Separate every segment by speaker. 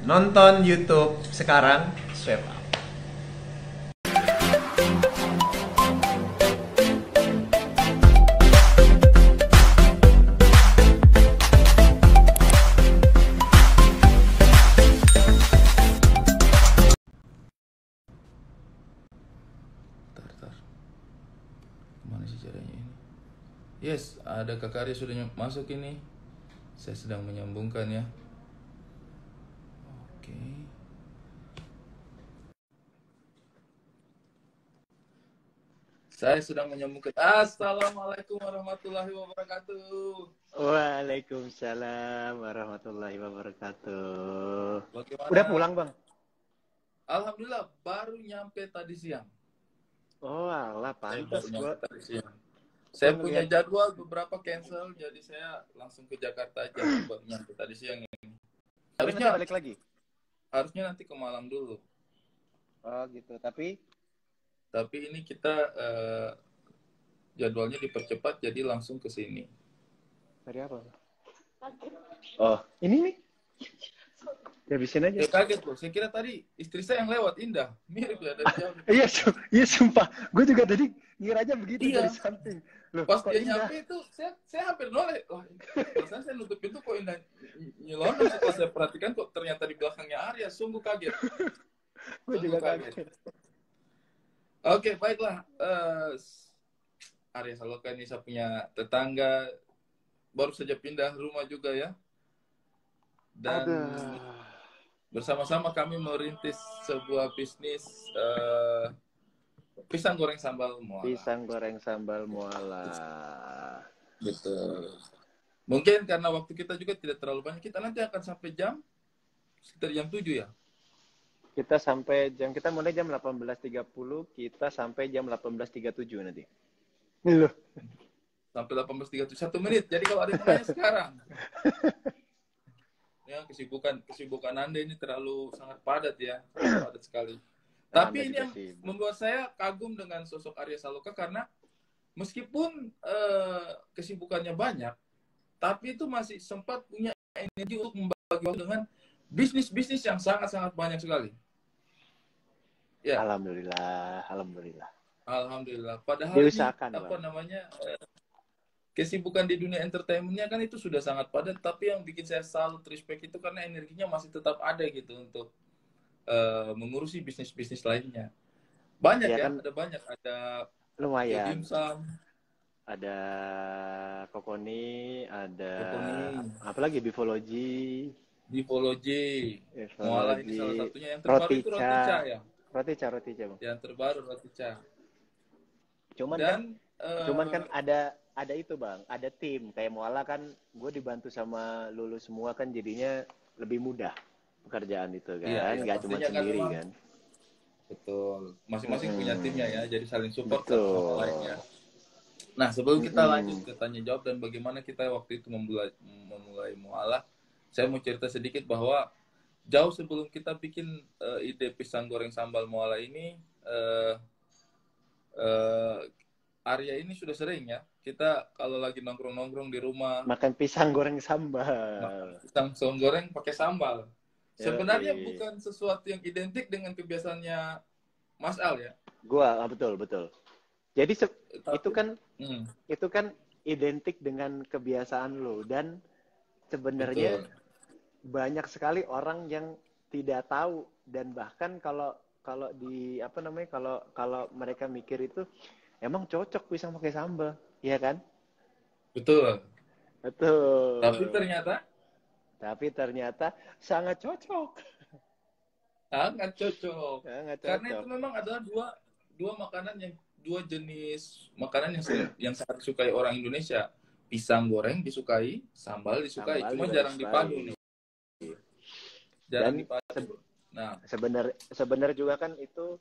Speaker 1: Nonton YouTube sekarang, swipe up.
Speaker 2: Tar. Gimana sih caranya ini? Yes, ada Kak Arya sudah masuk ini. Saya sedang menyambungkan ya. Oke. Saya sedang menyambungkan. Assalamualaikum warahmatullahi wabarakatuh.
Speaker 3: Waalaikumsalam warahmatullahi wabarakatuh.
Speaker 2: Bagaimana?
Speaker 3: Udah pulang, Bang?
Speaker 2: Alhamdulillah, baru nyampe tadi siang.
Speaker 3: Oh, alah, pantas gua.
Speaker 2: Tadi siang. Saya punya jadwal beberapa cancel, jadi saya langsung ke Jakarta aja baru nyampe tadi siang ini.
Speaker 3: Harusnya balik lagi.
Speaker 2: Harusnya nanti ke Malang dulu.
Speaker 3: Oh, gitu. Tapi
Speaker 2: ini kita jadwalnya dipercepat, jadi langsung ke sini.
Speaker 3: hari apa? Oh, ini nih. Habisin aja.
Speaker 2: Kaget loh, saya kira tadi istri saya yang lewat, Indah. Mirip ya dari jauh.
Speaker 3: Iya, sumpah. Gue juga tadi ngira aja begitu
Speaker 2: Iya.
Speaker 3: dari samping. Loh,
Speaker 2: Pas
Speaker 3: kok
Speaker 2: dia
Speaker 3: Indah?
Speaker 2: nyampe itu, saya hampir noleh. Wah, perasaan saya nutup pintu kok Indah nyelonong. Setelah saya perhatikan kok ternyata di belakangnya Arya. Sungguh kaget.
Speaker 3: Gue juga kaget.
Speaker 2: Oke, baiklah. Arya Saloka ini saya punya tetangga. Baru saja pindah rumah juga ya. Dan bersama-sama kami merintis sebuah bisnis pisang goreng sambal muala.
Speaker 3: Pisang goreng sambal muala.
Speaker 2: Betul. Mungkin karena waktu kita juga tidak terlalu banyak. Kita nanti akan sampai sekitar jam 7 ya.
Speaker 3: Kita mulai jam 18.30, kita sampai jam 18.37 nanti. Loh.
Speaker 2: Sampai 18.37, 1 menit. Jadi kalau ada yang tanya sekarang. Ya, kesibukan Anda ini terlalu sangat padat ya. Sangat padat sekali. Tapi ini yang membuat saya kagum dengan sosok Arya Saloka karena meskipun kesibukannya banyak, tapi itu masih sempat punya energi untuk membagi waktu dengan bisnis-bisnis yang sangat-sangat banyak sekali. Ya. Alhamdulillah. Padahal
Speaker 3: diusahakan,
Speaker 2: kesibukan di dunia entertainment-nya kan itu sudah sangat padat, tapi yang bikin saya salut respect itu karena energinya masih tetap ada gitu untuk mengurusi bisnis-bisnis lainnya. Banyak ya, kan? Ada
Speaker 3: lumayan.
Speaker 2: Dimsum,
Speaker 3: ada Kokoni, apalagi Bifology,
Speaker 2: Muala ini salah satunya yang terbaru itu Rotica ya.
Speaker 3: Rotica, Bang.
Speaker 2: Yang terbaru Rotica.
Speaker 3: Cuman kan ada itu, Bang, ada tim. Kayak Muala kan gue dibantu sama Lulu semua kan jadinya lebih mudah pekerjaan itu kan. Iya, nggak cuma sendiri kan.
Speaker 2: Betul. Masing-masing punya timnya ya, jadi saling support satu sama lainnya. Nah, sebelum kita lanjut ke tanya jawab dan bagaimana kita waktu itu memulai Muala, saya mau cerita sedikit bahwa jauh sebelum kita bikin ide pisang goreng sambal Muala ini, Arya ini sudah sering ya. Kita kalau lagi nongkrong-nongkrong di rumah
Speaker 3: makan pisang goreng sambal.
Speaker 2: Pisang goreng pakai sambal. Sebenarnya bukan sesuatu yang identik dengan kebiasaannya Mas Al ya.
Speaker 3: Gua betul. Jadi itu kan identik dengan kebiasaan lo dan sebenarnya banyak sekali orang yang tidak tahu dan bahkan kalau di kalau mereka mikir itu emang cocok pisang pakai sambal, iya kan?
Speaker 2: Betul.
Speaker 3: Tapi ternyata sangat cocok.
Speaker 2: Sangat cocok. Karena itu memang adalah dua jenis makanan yang sangat disukai orang Indonesia. Pisang goreng disukai, sambal disukai. Cuma jarang dipadu nih. Dipadu. Nah,
Speaker 3: sebenarnya juga kan itu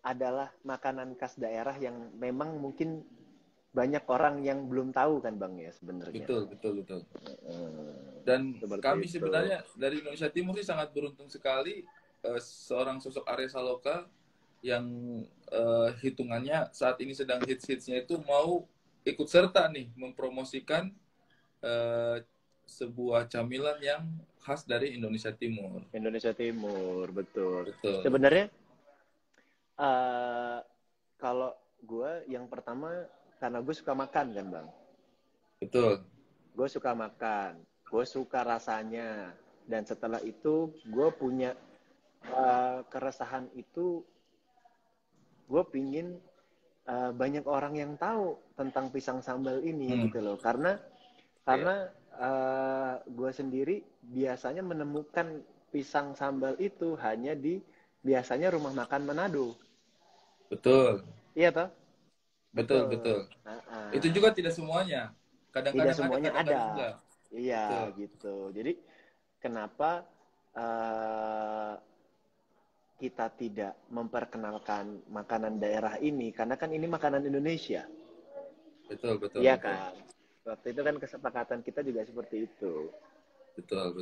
Speaker 3: adalah makanan khas daerah yang memang mungkin banyak orang yang belum tahu kan, Bang, ya sebenarnya.
Speaker 2: Betul. Dan kami sebenarnya dari Indonesia Timur sih sangat beruntung sekali seorang sosok Arya Saloka yang hitungannya saat ini sedang hits-hitsnya itu mau ikut serta nih mempromosikan sebuah camilan yang khas dari Indonesia Timur.
Speaker 3: Indonesia Timur, betul.
Speaker 2: Betul.
Speaker 3: Sebenarnya kalau gue yang pertama karena gue suka makan kan bang.
Speaker 2: Betul.
Speaker 3: Gue suka makan, gue suka rasanya, dan setelah itu gue punya keresahan itu, gue pingin banyak orang yang tahu tentang pisang sambal ini gitu loh, karena gue sendiri biasanya menemukan pisang sambal itu hanya di biasanya rumah makan Manado.
Speaker 2: Betul.
Speaker 3: Iya toh?
Speaker 2: Betul. Itu juga tidak semuanya.
Speaker 3: Tidak
Speaker 2: Kadang-kadang
Speaker 3: semuanya
Speaker 2: ada, kadang-kadang
Speaker 3: ada.
Speaker 2: enggak.
Speaker 3: Iya,
Speaker 2: Betul.
Speaker 3: gitu. Jadi kenapa kita tidak memperkenalkan makanan daerah ini? Karena kan ini makanan Indonesia.
Speaker 2: Betul.
Speaker 3: Iya kan? Waktu itu kan kesepakatan kita juga seperti itu.
Speaker 2: Betul.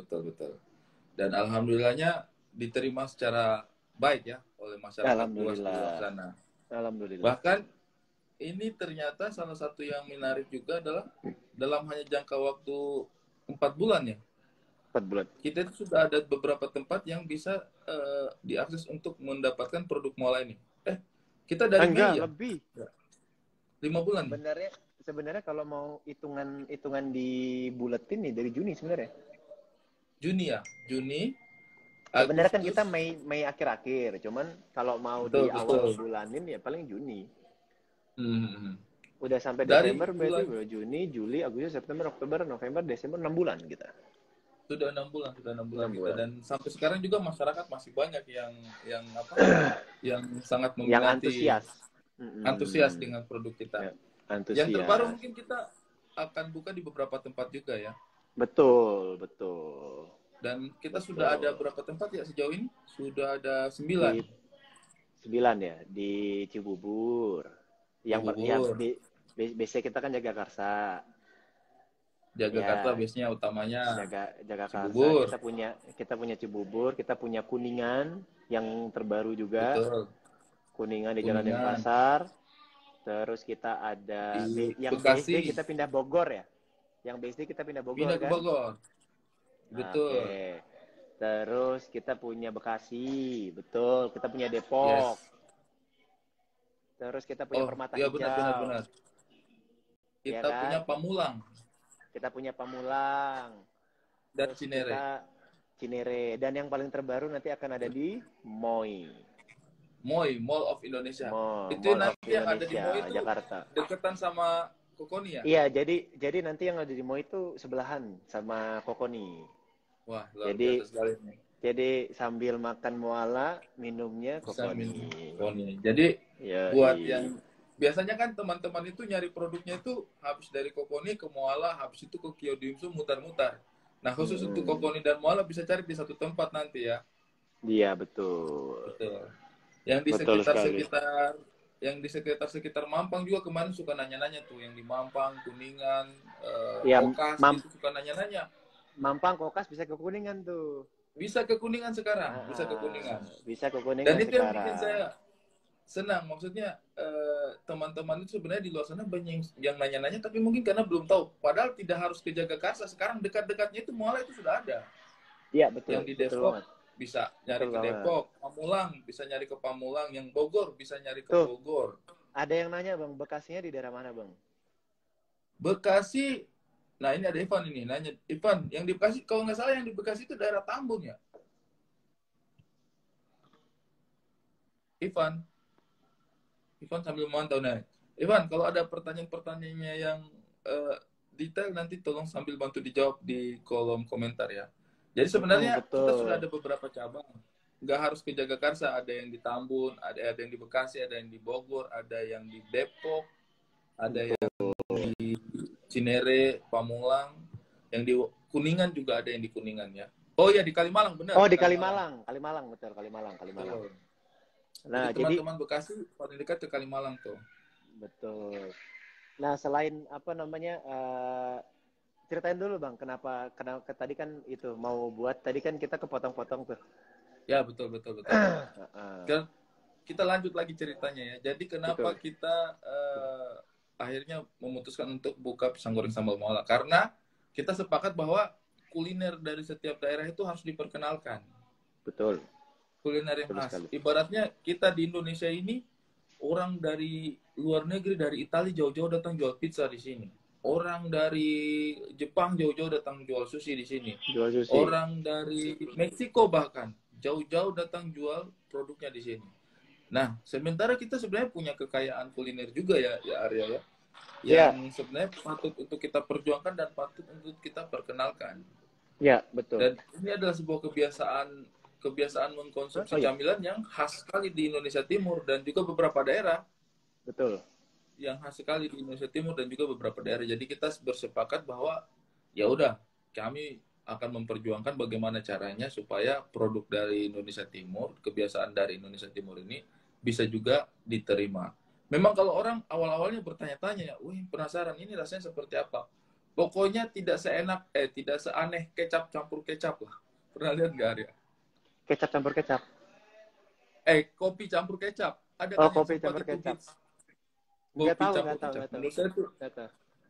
Speaker 2: Dan alhamdulillahnya diterima secara baik ya oleh masyarakat luas di luar sana.
Speaker 3: Alhamdulillah.
Speaker 2: Bahkan ini ternyata salah satu yang menarik juga adalah dalam hanya jangka waktu 4 bulan ya.
Speaker 3: 4 bulan.
Speaker 2: Kita itu sudah ada beberapa tempat yang bisa diakses untuk mendapatkan produk Muala ini. Kita dari Mei ya?
Speaker 3: Lebih.
Speaker 2: 5 bulan.
Speaker 3: Sebenarnya kalau mau hitungan buletin nih dari Juni sebenarnya.
Speaker 2: Juni ya? Juni.
Speaker 3: Sebenarnya kan kita Mei akhir-akhir, cuman kalau mau di awal bulanin ya paling Juni. Udah sampai Desember berarti Juni, Juli, Agustus, September, Oktober, November, Desember 6 bulan kita.
Speaker 2: Sudah 6 bulan kita. Dan sampai sekarang juga masyarakat masih banyak yang sangat meminati,
Speaker 3: yang
Speaker 2: antusias dengan produk kita.
Speaker 3: Ya, antusias.
Speaker 2: Yang terbaru mungkin kita akan buka di beberapa tempat juga ya.
Speaker 3: Betul.
Speaker 2: Dan kita sudah ada berapa tempat ya sejauh ini? Sudah ada 9.
Speaker 3: 9 ya di Cibubur. Yang biasanya kita kan Jagakarsa.
Speaker 2: Jagakarsa biasanya utamanya.
Speaker 3: Jagakarsa.
Speaker 2: Cibubur.
Speaker 3: Kita punya Cibubur, kita punya Kuningan yang terbaru juga.
Speaker 2: Betul.
Speaker 3: Kuningan di Jalan Denpasar. Terus kita ada yang
Speaker 2: Bekasi.
Speaker 3: BSD kita pindah Bogor ya. Yang BSD kita pindah Bogor
Speaker 2: Pindah ke
Speaker 3: kan?
Speaker 2: Bogor. Betul.
Speaker 3: Okay. Terus kita punya Bekasi, betul. Kita punya Depok. Yes. Terus kita punya Permata Hijau.
Speaker 2: Benar. Kita punya Pamulang.
Speaker 3: Kita punya Pamulang.
Speaker 2: Dan Cinere.
Speaker 3: Cinere. Dan yang paling terbaru nanti akan ada di MOI.
Speaker 2: Mall of Indonesia. Itu
Speaker 3: Mall
Speaker 2: nanti yang ada di MOI itu
Speaker 3: Jakarta.
Speaker 2: Deketan sama Kokoni ya?
Speaker 3: Iya, jadi nanti yang ada di MOI itu sebelahan sama Kokoni.
Speaker 2: Wah, luar biasa sekali nih.
Speaker 3: Jadi sambil makan Muala, minumnya Kokoni.
Speaker 2: Jadi buat yang biasanya kan teman-teman itu nyari produknya itu habis dari Kokoni ke Muala, habis itu ke Kio Dimsum mutar-mutar. Nah, khusus untuk Kokoni dan Muala bisa cari di satu tempat nanti ya.
Speaker 3: Iya, betul.
Speaker 2: Yang di sekitar Mampang juga kemarin suka nanya-nanya tuh, yang di Mampang, Kuningan, Kokas itu suka nanya-nanya.
Speaker 3: Mampang, Kokas bisa ke Kuningan tuh.
Speaker 2: Bisa ke Kuningan sekarang, bisa ke Kuningan. Dan itu yang bikin saya senang, maksudnya teman-teman itu sebenarnya di luar sana banyak yang nanya-nanya, tapi mungkin karena belum tahu. Padahal tidak harus ke Jagakarsa, sekarang dekat-dekatnya itu Muala itu sudah ada.
Speaker 3: Iya, betul.
Speaker 2: Yang di Depok bisa nyari ke Depok, Pamulang bisa nyari ke Pamulang, yang Bogor bisa nyari ke Bogor.
Speaker 3: Ada yang nanya Bang, Bekasinya di daerah mana Bang?
Speaker 2: Bekasi, nah ini ada Ivan ini nanya, Ivan yang di Bekasi, kalau nggak salah yang di Bekasi itu daerah Tambun ya? Ivan sambil memantau nih. Ivan, kalau ada pertanyaan-pertanyaannya yang detail nanti tolong sambil bantu dijawab di kolom komentar ya. Jadi sebenarnya kita sudah ada beberapa cabang. Nggak harus ke Jagakarsa, ada yang di Tambun, ada yang di Bekasi, ada yang di Bogor, ada yang di Depok, ada yang di Cinere, Pamulang, yang di Kuningan juga ada yang di Kuningan ya. Oh ya, di Kalimalang benar.
Speaker 3: Oh, di Kalimalang betul, Kalimalang.
Speaker 2: Nah, jadi teman-teman Bekasi paling dekat ke Kalimalang tuh.
Speaker 3: Betul. Nah, selain ceritain dulu Bang, kenapa tadi kan itu mau buat, tadi kan kita kepotong-potong tuh.
Speaker 2: Ya, betul. Kita lanjut lagi ceritanya ya. Jadi kenapa kita akhirnya memutuskan untuk buka pisang goreng sambal Muala? Karena kita sepakat bahwa kuliner dari setiap daerah itu harus diperkenalkan.
Speaker 3: Betul.
Speaker 2: Kuliner yang
Speaker 3: Betul
Speaker 2: khas.
Speaker 3: sekali.
Speaker 2: Ibaratnya kita di Indonesia ini, orang dari luar negeri, dari Italia jauh-jauh datang jual pizza di sini. Orang dari Jepang jauh-jauh datang jual sushi di sini.
Speaker 3: Jual sushi.
Speaker 2: Orang dari Meksiko bahkan jauh-jauh datang jual produknya di sini. Nah, sementara kita sebenarnya punya kekayaan kuliner juga ya Arya ya. Yang sebenarnya patut untuk kita perjuangkan dan patut untuk kita perkenalkan.
Speaker 3: Ya, betul.
Speaker 2: Dan ini adalah sebuah kebiasaan mengkonsumsi camilan yang khas sekali di Indonesia Timur dan juga beberapa daerah.
Speaker 3: Betul.
Speaker 2: Yang khas sekali di Indonesia Timur dan juga beberapa daerah. Jadi kita bersepakat bahwa ya udah, kami akan memperjuangkan bagaimana caranya supaya produk dari Indonesia Timur, kebiasaan dari Indonesia Timur ini bisa juga diterima. Memang kalau orang awal-awalnya bertanya-tanya, wih penasaran ini rasanya seperti apa? Pokoknya tidak seaneh kecap campur kecap lah. Pernah lihat nggak Arya?
Speaker 3: Kecap campur kecap.
Speaker 2: Kopi campur kecap. Ada
Speaker 3: kan
Speaker 2: kopi campur kecap. Nggak tahu. Menurut saya itu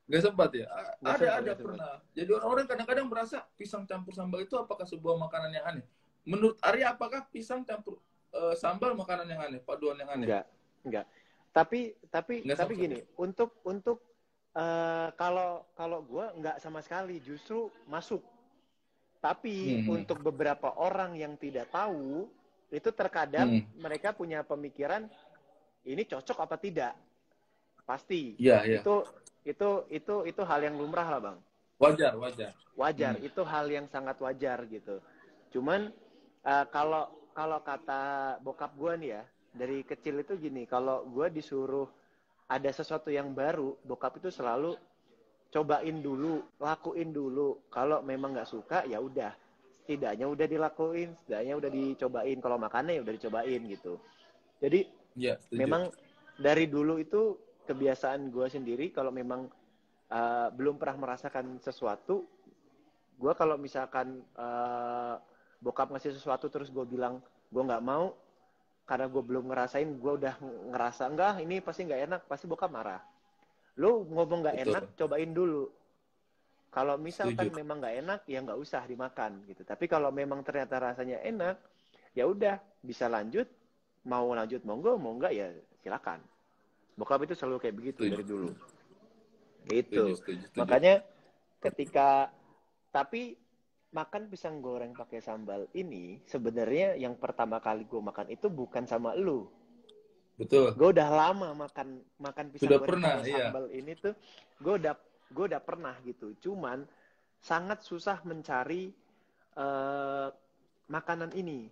Speaker 2: nggak sempat ya. Ada pernah. Jadi orang-orang kadang-kadang merasa pisang campur sambal itu apakah sebuah makanan yang aneh? Menurut Arya, apakah pisang campur sambal makanan yang aneh, paduan yang aneh?
Speaker 3: Enggak. Tapi gini, untuk kalau gue nggak sama sekali, justru masuk. Tapi untuk beberapa orang yang tidak tahu, itu terkadang mereka punya pemikiran ini cocok apa tidak. Pasti.
Speaker 2: Iya.
Speaker 3: Itu hal yang lumrah lah, Bang.
Speaker 2: Wajar.
Speaker 3: Itu hal yang sangat wajar gitu. Cuman kalau kata bokap gue nih ya, dari kecil itu gini, kalau gue disuruh ada sesuatu yang baru, bokap itu selalu cobain dulu, lakuin dulu. Kalau memang nggak suka, ya udah. Setidaknya udah dilakuin, setidaknya udah dicobain. Kalau makannya ya udah dicobain gitu. Jadi memang dari dulu itu kebiasaan gue sendiri, kalau memang belum pernah merasakan sesuatu, gue kalau misalkan bokap ngasih sesuatu terus gue bilang gue nggak mau, karena gue belum ngerasain, gue udah ngerasa enggak, ini pasti nggak enak, pasti bokap marah. Lu ngomong nggak enak, cobain dulu. Kalau misalkan memang nggak enak, ya nggak usah dimakan gitu. Tapi kalau memang ternyata rasanya enak, ya udah bisa lanjut. Mau lanjut monggo, mau nggak ya silakan. Bokap itu selalu kayak begitu dari dulu. Gitu. Makanya tapi makan pisang goreng pakai sambal ini sebenarnya yang pertama kali gue makan itu bukan sama lu.
Speaker 2: Betul.
Speaker 3: Gue udah lama makan pisang
Speaker 2: sudah
Speaker 3: goreng pakai sambal
Speaker 2: iya.
Speaker 3: ini tuh. Gue udah pernah gitu. Cuman sangat susah mencari makanan ini.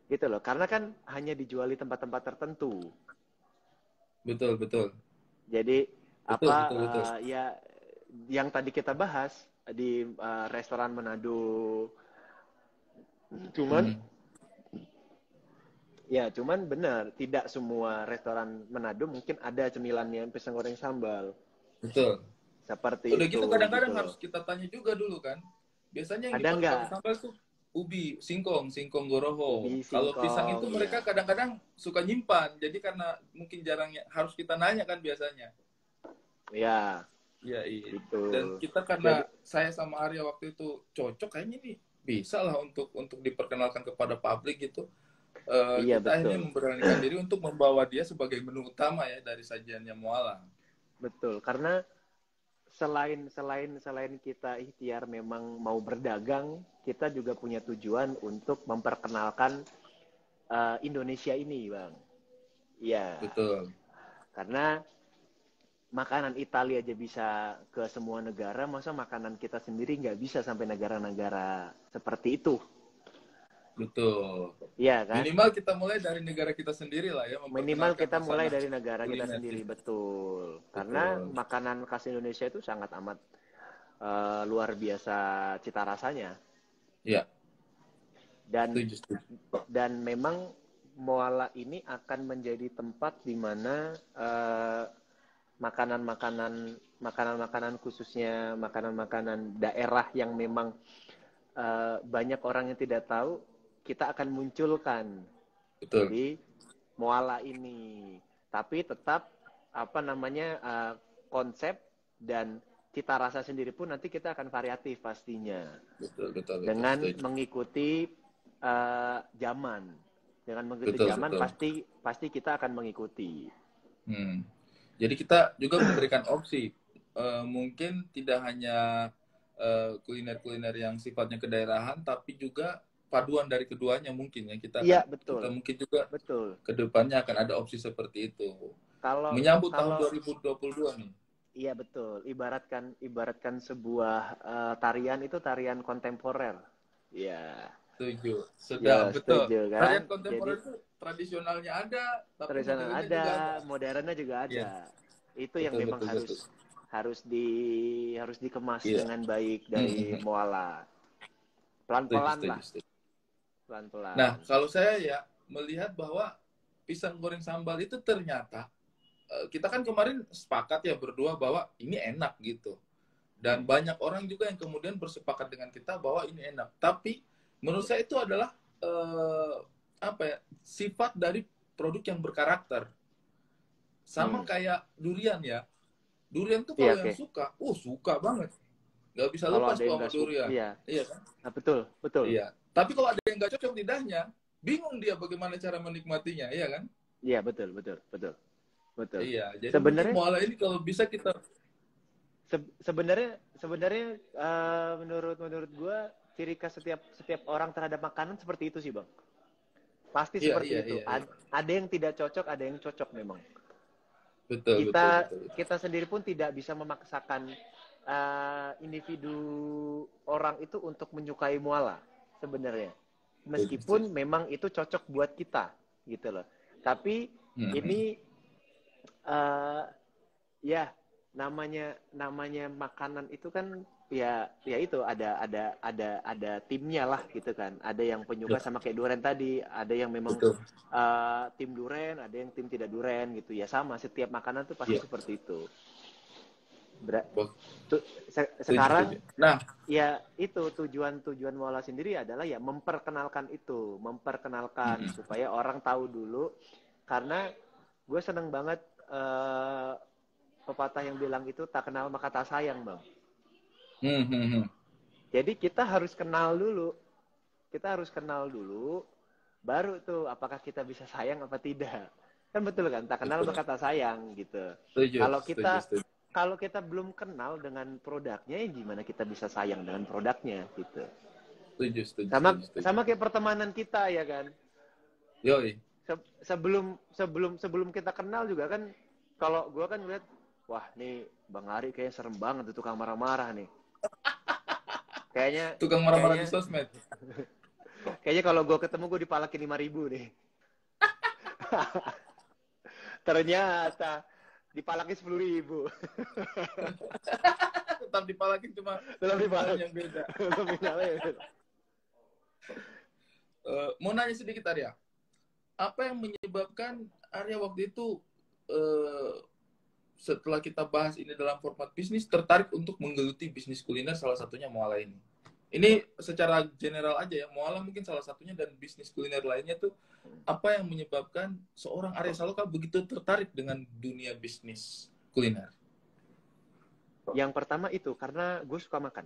Speaker 3: Gitu loh. Karena kan hanya dijual di tempat-tempat tertentu.
Speaker 2: Betul.
Speaker 3: Jadi
Speaker 2: betul.
Speaker 3: Ya yang tadi kita bahas di restoran Manado, cuman benar tidak semua restoran Manado mungkin ada cemilannya pisang goreng sambal.
Speaker 2: Betul.
Speaker 3: Seperti
Speaker 2: udah
Speaker 3: itu.
Speaker 2: Gitu kadang-kadang harus kita tanya juga dulu kan. Biasanya yang dipakai sambal tuh ubi, singkong goroho. Kalau pisang itu mereka kadang-kadang suka nyimpan. Jadi karena mungkin jarangnya harus kita nanya kan biasanya.
Speaker 3: Iya.
Speaker 2: Iya.
Speaker 3: Gitu.
Speaker 2: Dan kita karena saya sama Arya waktu itu cocok, kayaknya ini bisa lah untuk diperkenalkan kepada publik gitu. Kita akhirnya memberanikan diri untuk membawa dia sebagai menu utama ya dari sajiannya Mualang.
Speaker 3: Betul, karena selain kita ikhtiar memang mau berdagang, kita juga punya tujuan untuk memperkenalkan Indonesia ini, Bang. Iya.
Speaker 2: Betul.
Speaker 3: Karena makanan Italia aja bisa ke semua negara, masa makanan kita sendiri nggak bisa sampai negara-negara seperti itu.
Speaker 2: Betul.
Speaker 3: Iya kan?
Speaker 2: Minimal kita mulai dari negara kita sendiri lah ya.
Speaker 3: Minimal kita mulai dari negara kita sendiri, betul. Karena makanan khas Indonesia itu sangat amat luar biasa cita rasanya.
Speaker 2: Iya.
Speaker 3: Dan memang Moala ini akan menjadi tempat di mana makanan-makanan khususnya makanan-makanan daerah yang memang banyak orang yang tidak tahu, kita akan munculkan.
Speaker 2: Betul.
Speaker 3: Di Moala ini. Tapi tetap konsep dan cita rasa sendiri pun nanti kita akan variatif pastinya.
Speaker 2: Betul.
Speaker 3: Dengan mengikuti zaman. Dengan mengikuti zaman pasti kita akan mengikuti.
Speaker 2: Jadi kita juga memberikan opsi. Mungkin tidak hanya kuliner-kuliner yang sifatnya kedaerahan, tapi juga paduan dari keduanya mungkin ya. Kita mungkin juga kedepannya akan ada opsi seperti itu. Menyambut tahun 2022 nih.
Speaker 3: Iya betul. Ibaratkan sebuah tarian itu tarian kontemporer. Iya.
Speaker 2: Setuju. Sedang betul.
Speaker 3: Setuju, kan?
Speaker 2: Tarian kontemporer itu tradisionalnya ada, tapi
Speaker 3: tradisional ada, modernnya juga ada. Iya. Itu yang memang harus dikemas dengan baik dari Moala. Pelan-pelan lah. Pelan-pelan.
Speaker 2: Nah, kalau saya ya melihat bahwa pisang goreng sambal itu ternyata kita kan kemarin sepakat ya berdua bahwa ini enak gitu. Dan banyak orang juga yang kemudian bersepakat dengan kita bahwa ini enak. Tapi menurut saya itu adalah sifat dari produk yang berkarakter. Sama kayak durian ya. Durian tuh kalau yang suka, suka banget. Gak bisa lepas tuh sama durian. Iya kan?
Speaker 3: Nah, betul.
Speaker 2: Iya. Tapi kalau ada yang gak cocok lidahnya, bingung dia bagaimana cara menikmatinya, iya kan?
Speaker 3: Iya, betul.
Speaker 2: Iya, jadi sebenarnya Moala ini kalau bisa kita
Speaker 3: sebenarnya menurut gua ciri khas setiap orang terhadap makanan seperti itu sih, Bang. Pasti seperti itu. Ada yang tidak cocok, ada yang cocok memang.
Speaker 2: Betul.
Speaker 3: Kita sendiri pun tidak bisa memaksakan individu orang itu untuk menyukai Moala sebenarnya. Meskipun memang itu cocok buat kita gitu loh. Tapi ini namanya makanan itu kan ya itu ada timnya lah gitu kan. Ada yang penyuka sama kayak duren tadi, ada yang memang tim duren, ada yang tim tidak duren gitu. Ya sama, setiap makanan tuh pasti seperti itu. Sekarang ya itu tujuan Moala sendiri adalah ya memperkenalkan supaya orang tahu dulu. Karena gue seneng banget pepatah yang bilang itu tak kenal maka tak sayang, Bang. Jadi kita harus kenal dulu. Baru tuh apakah kita bisa sayang apa tidak. Kan betul kan? Tak kenal maka tak sayang gitu. Kalau kita belum kenal dengan produknya, ya gimana kita bisa sayang dengan produknya gitu.
Speaker 2: Setuju.
Speaker 3: Sama kayak pertemanan kita ya kan.
Speaker 2: Yoi.
Speaker 3: Sebelum kita kenal juga kan, kalau gue kan lihat, wah nih Bang Ari kayaknya serem banget tuh, tukang marah-marah nih. Kayaknya
Speaker 2: tukang marah-marah di sosmed.
Speaker 3: Kayaknya kalau gue ketemu gue dipalakin 5.000 nih. Ternyata dipalakin 10.000.
Speaker 2: Tetap dipalakin, cuma yang beda. Mau nanya sedikit Arya. Apa yang menyebabkan Arya waktu itu setelah kita bahas ini dalam format bisnis tertarik untuk menggeluti bisnis kuliner, salah satunya Moala ini? Ini secara general aja ya, Moala mungkin salah satunya, dan bisnis kuliner lainnya tuh apa yang menyebabkan seorang Arya Saloka begitu tertarik dengan dunia bisnis kuliner?
Speaker 3: Yang pertama itu karena gue suka makan.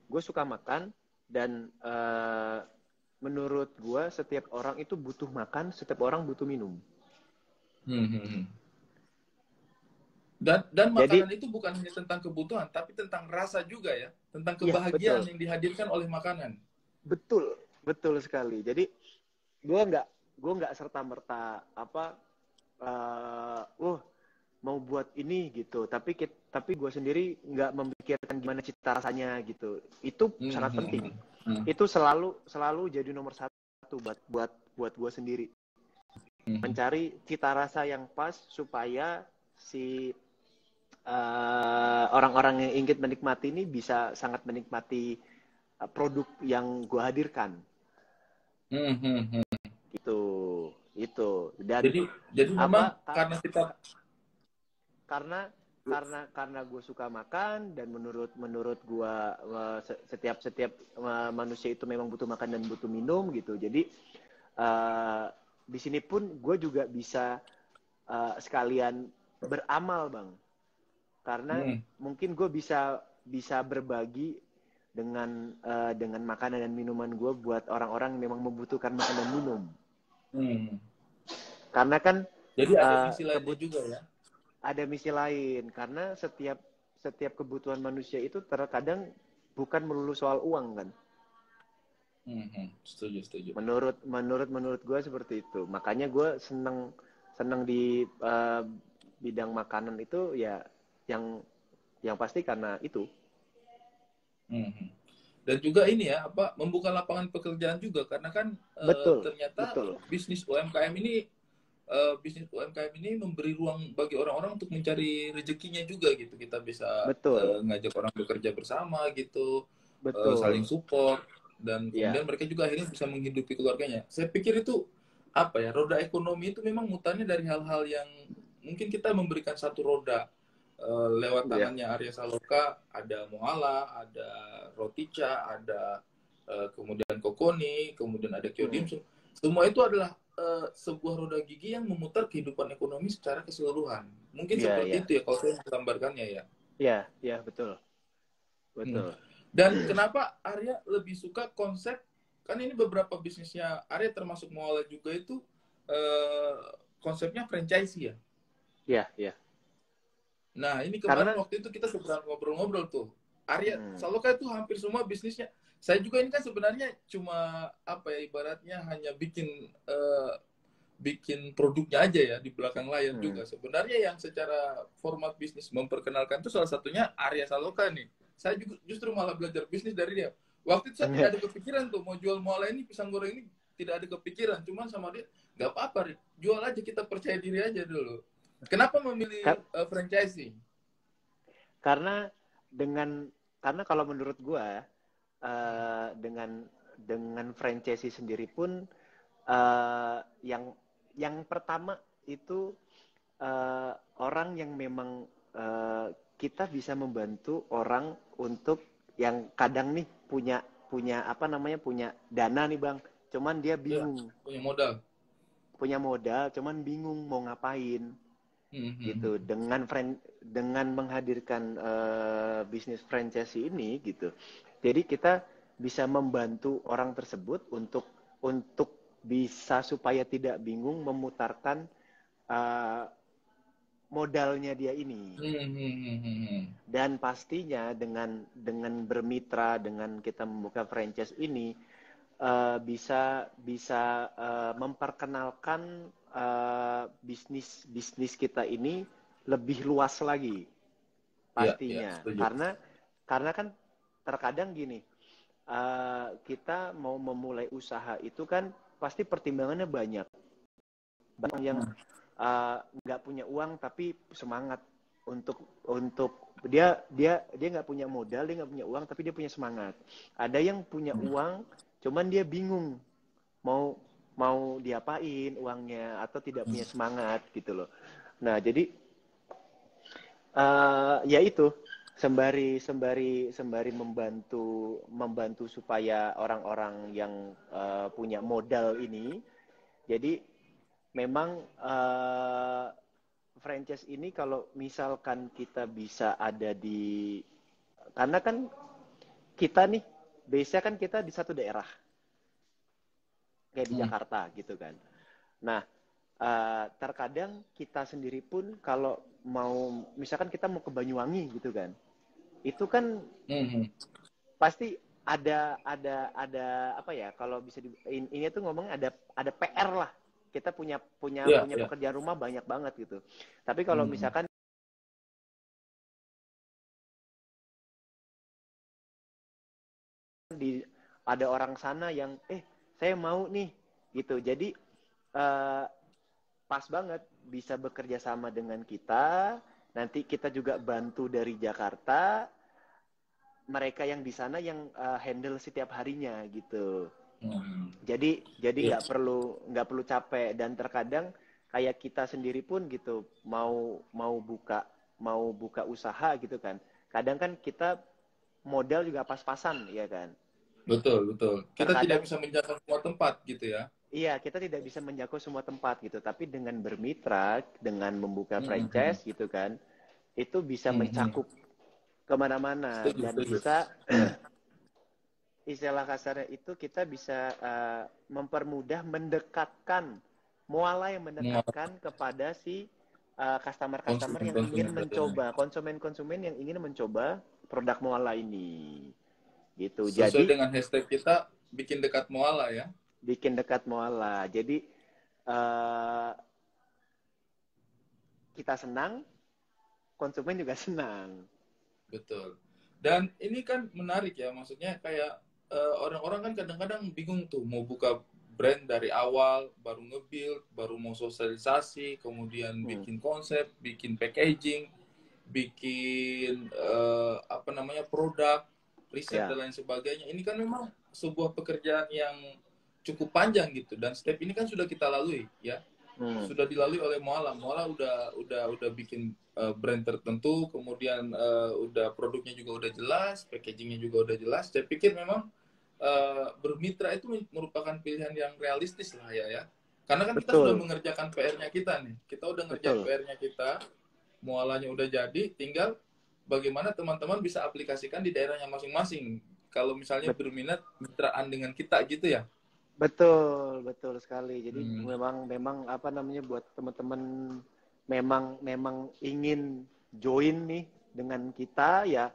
Speaker 3: Gue suka makan dan menurut gue setiap orang itu butuh makan, setiap orang butuh minum.
Speaker 2: Dan makanan itu bukan hanya tentang kebutuhan, tapi tentang rasa juga ya, tentang kebahagiaan yang dihadirkan oleh makanan.
Speaker 3: Betul sekali. Jadi gue nggak serta merta mau buat ini gitu. Tapi gue sendiri nggak memikirkan gimana cita rasanya gitu. Itu sangat penting. Itu selalu jadi nomor satu buat gue sendiri. Mencari cita rasa yang pas supaya si orang-orang yang ingin menikmati ini bisa sangat menikmati produk yang gue hadirkan. Itu. Dan
Speaker 2: jadi memang
Speaker 3: karena gue suka makan, dan menurut gue setiap manusia itu memang butuh makan dan butuh minum gitu. Jadi di sini pun gue juga bisa sekalian beramal, Bang. karena mungkin gue bisa berbagi dengan makanan dan minuman gue buat orang-orang yang memang membutuhkan makan dan minum. Karena kan
Speaker 2: jadi ada misi lainnya juga ya.
Speaker 3: Ada misi lain, karena setiap kebutuhan manusia itu terkadang bukan melulu soal uang kan.
Speaker 2: Setuju.
Speaker 3: Menurut gue seperti itu. Makanya gue seneng di bidang makanan itu ya, yang pasti karena itu.
Speaker 2: Dan juga ini ya, membuka lapangan pekerjaan juga, karena kan ternyata bisnis UMKM ini memberi ruang bagi orang-orang untuk mencari rezekinya juga gitu. Kita bisa ngajak orang bekerja bersama gitu, saling support, dan kemudian mereka juga akhirnya bisa menghidupi keluarganya. Saya pikir itu roda ekonomi itu memang mutarnya dari hal-hal yang mungkin kita memberikan satu roda lewat tangannya Arya Saloka, ada Moala, ada Rotica, ada kemudian Kokoni, kemudian ada Kyo Dimsum. Semua itu adalah sebuah roda gigi yang memutar kehidupan ekonomi secara keseluruhan. Mungkin seperti itu ya kalau saya menggambarkannya ya.
Speaker 3: Iya, betul.
Speaker 2: Dan kenapa Arya lebih suka konsep, kan ini beberapa bisnisnya Arya termasuk Moala juga itu konsepnya franchise ya?
Speaker 3: Iya.
Speaker 2: Nah, ini kemarin waktu itu kita sedang ngobrol-ngobrol tuh. Arya Saloka itu hampir semua bisnisnya. Saya juga ini kan sebenarnya cuma ibaratnya hanya bikin produknya aja ya di belakang layar juga. Sebenarnya yang secara format bisnis memperkenalkan itu salah satunya Arya Saloka nih. Saya juga justru malah belajar bisnis dari dia. Waktu itu saya tidak ada kepikiran tuh mau jual Moala ini, pisang goreng ini tidak ada kepikiran. Cuman sama dia, nggak apa-apa, jual aja, kita percaya diri aja dulu. Kenapa memilih franchising?
Speaker 3: Karena kalau menurut gua dengan franchising sendiri pun yang pertama itu orang yang memang kita bisa membantu orang untuk yang kadang nih punya dana nih Bang, cuman dia bingung. Punya modal cuman bingung mau ngapain. Gitu, dengan menghadirkan bisnis franchise ini gitu, jadi kita bisa membantu orang tersebut untuk bisa supaya tidak bingung memutarkan modalnya dia ini. Dan pastinya dengan bermitra, dengan kita membuka franchise ini bisa memperkenalkan bisnis kita ini lebih luas lagi pastinya. Karena kan terkadang gini, kita mau memulai usaha itu kan pasti pertimbangannya banyak yang nggak punya uang tapi semangat untuk dia nggak punya modal, dia nggak punya uang tapi dia punya semangat. Ada yang punya uang cuman dia bingung mau diapain uangnya, atau tidak punya semangat gitu loh. Nah, jadi ya itu sembari membantu supaya orang-orang yang punya modal ini, jadi memang franchise ini kalau misalkan kita bisa ada karena kan kita nih biasanya kan kita di satu daerah kayak di Jakarta gitu kan. Nah, terkadang kita sendiri pun kalau misalkan kita mau ke Banyuwangi gitu kan, itu kan pasti ada kalau bisa ini tuh ngomongnya ada PR lah. Kita punya pekerjaan rumah banyak banget gitu. Tapi kalau misalkan ada orang sana yang saya mau nih gitu, jadi pas banget bisa bekerja sama dengan kita. Nanti kita juga bantu dari Jakarta, mereka yang di sana yang handle setiap harinya gitu. Jadi nggak perlu capek. Dan terkadang kayak kita sendiri pun gitu mau buka usaha gitu kan, kadang kan kita modal juga pas-pasan ya kan.
Speaker 2: Betul. Kita tidak bisa menjangkau semua tempat gitu ya.
Speaker 3: Iya, kita tidak bisa menjangkau semua tempat gitu. Tapi dengan bermitra, dengan membuka franchise gitu kan, itu bisa mencakup kemana-mana dan bisa istilah kasarnya itu kita bisa mempermudah mendekatkan muala yang mendekatkan kepada si customer-customer yang ingin mencoba, konsumen-konsumen yang ingin mencoba produk muala ini. Gitu.
Speaker 2: Sesuai dengan hashtag kita bikin dekat muala ya.
Speaker 3: Bikin dekat muala. Jadi kita senang, konsumen juga senang.
Speaker 2: Betul. Dan ini kan menarik ya, maksudnya kayak orang-orang kan kadang-kadang bingung tuh mau buka brand dari awal, baru nge-build, baru mau sosialisasi, kemudian bikin konsep, bikin packaging, bikin produk, riset dan lain sebagainya. Ini kan memang sebuah pekerjaan yang cukup panjang gitu, dan step ini kan sudah kita lalui ya. Sudah dilalui oleh Muala. Muala udah bikin brand tertentu, kemudian udah produknya juga udah jelas, packagingnya juga udah jelas. Saya pikir memang bermitra itu merupakan pilihan yang realistis lah ya. Karena kan kita sudah mengerjakan PR-nya kita nih. Kita udah ngerjain PR-nya kita, Mualanya udah jadi, tinggal bagaimana teman-teman bisa aplikasikan di daerahnya masing-masing. Kalau misalnya berminat mitraan dengan kita gitu ya.
Speaker 3: Betul sekali. Jadi memang apa namanya buat teman-teman memang ingin join nih dengan kita ya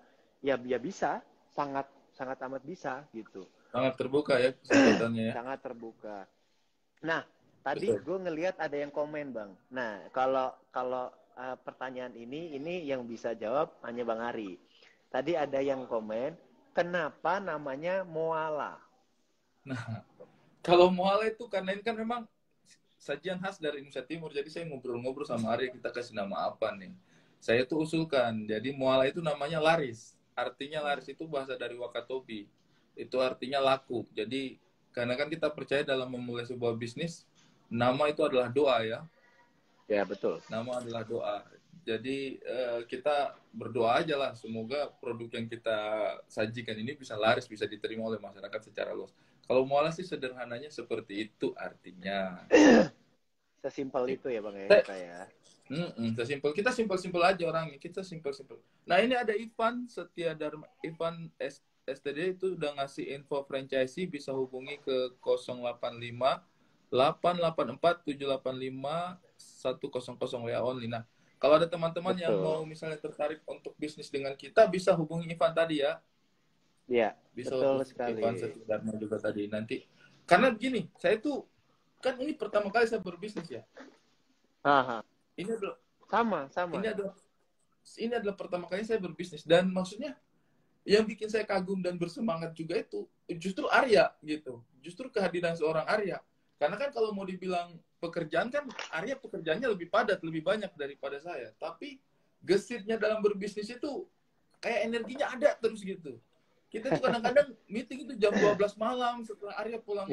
Speaker 3: bisa, sangat amat bisa gitu.
Speaker 2: Sangat terbuka ya kesempatannya ya.
Speaker 3: Sangat terbuka. Nah, tadi gue ngelihat ada yang komen, Bang. Nah, kalau pertanyaan ini yang bisa jawab hanya Bang Ari. Tadi ada yang komen, kenapa namanya Muala?
Speaker 2: Nah, kalau Muala itu karena ini kan memang sajian khas dari Indonesia Timur, jadi saya ngobrol-ngobrol sama Ari, kita kasih nama apa nih. Saya tuh usulkan, jadi Muala itu namanya laris. Artinya laris itu bahasa dari Wakatobi. Itu artinya laku. Jadi, karena kan kita percaya dalam memulai sebuah bisnis, nama itu adalah doa ya.
Speaker 3: Ya, betul.
Speaker 2: Nama adalah doa. Jadi, kita berdoa aja lah, semoga produk yang kita sajikan ini bisa laris, bisa diterima oleh masyarakat secara luas. Kalau Muala sih sederhananya seperti itu artinya.
Speaker 3: Sesimpel itu ya Bang ya kita ya.
Speaker 2: Sesimpel, kita simpel-simpel aja orangnya, kita simpel-simpel. Nah ini ada Ivan Setiadarma, Ivan STD itu udah ngasih info franchisee, bisa hubungi ke 085 884 785 100 WA only. Nah kalau ada teman-teman yang mau misalnya tertarik untuk bisnis dengan kita, bisa hubungi Ivan tadi ya.
Speaker 3: Iya,
Speaker 2: bisa
Speaker 3: betul sekali.
Speaker 2: Ivan Setiadarma juga tadi nanti. Karena begini, saya tuh kan ini pertama kali saya berbisnis ya.
Speaker 3: Aha.
Speaker 2: Ini adalah
Speaker 3: sama.
Speaker 2: Ini adalah pertama kali saya berbisnis, dan maksudnya yang bikin saya kagum dan bersemangat juga itu justru Arya gitu. Justru kehadiran seorang Arya. Karena kan kalau mau dibilang pekerjaan kan Arya pekerjaannya lebih padat, lebih banyak daripada saya. Tapi gesitnya dalam berbisnis itu kayak energinya ada terus gitu. Kita tuh kadang-kadang meeting itu jam 12 malam setelah Arya pulang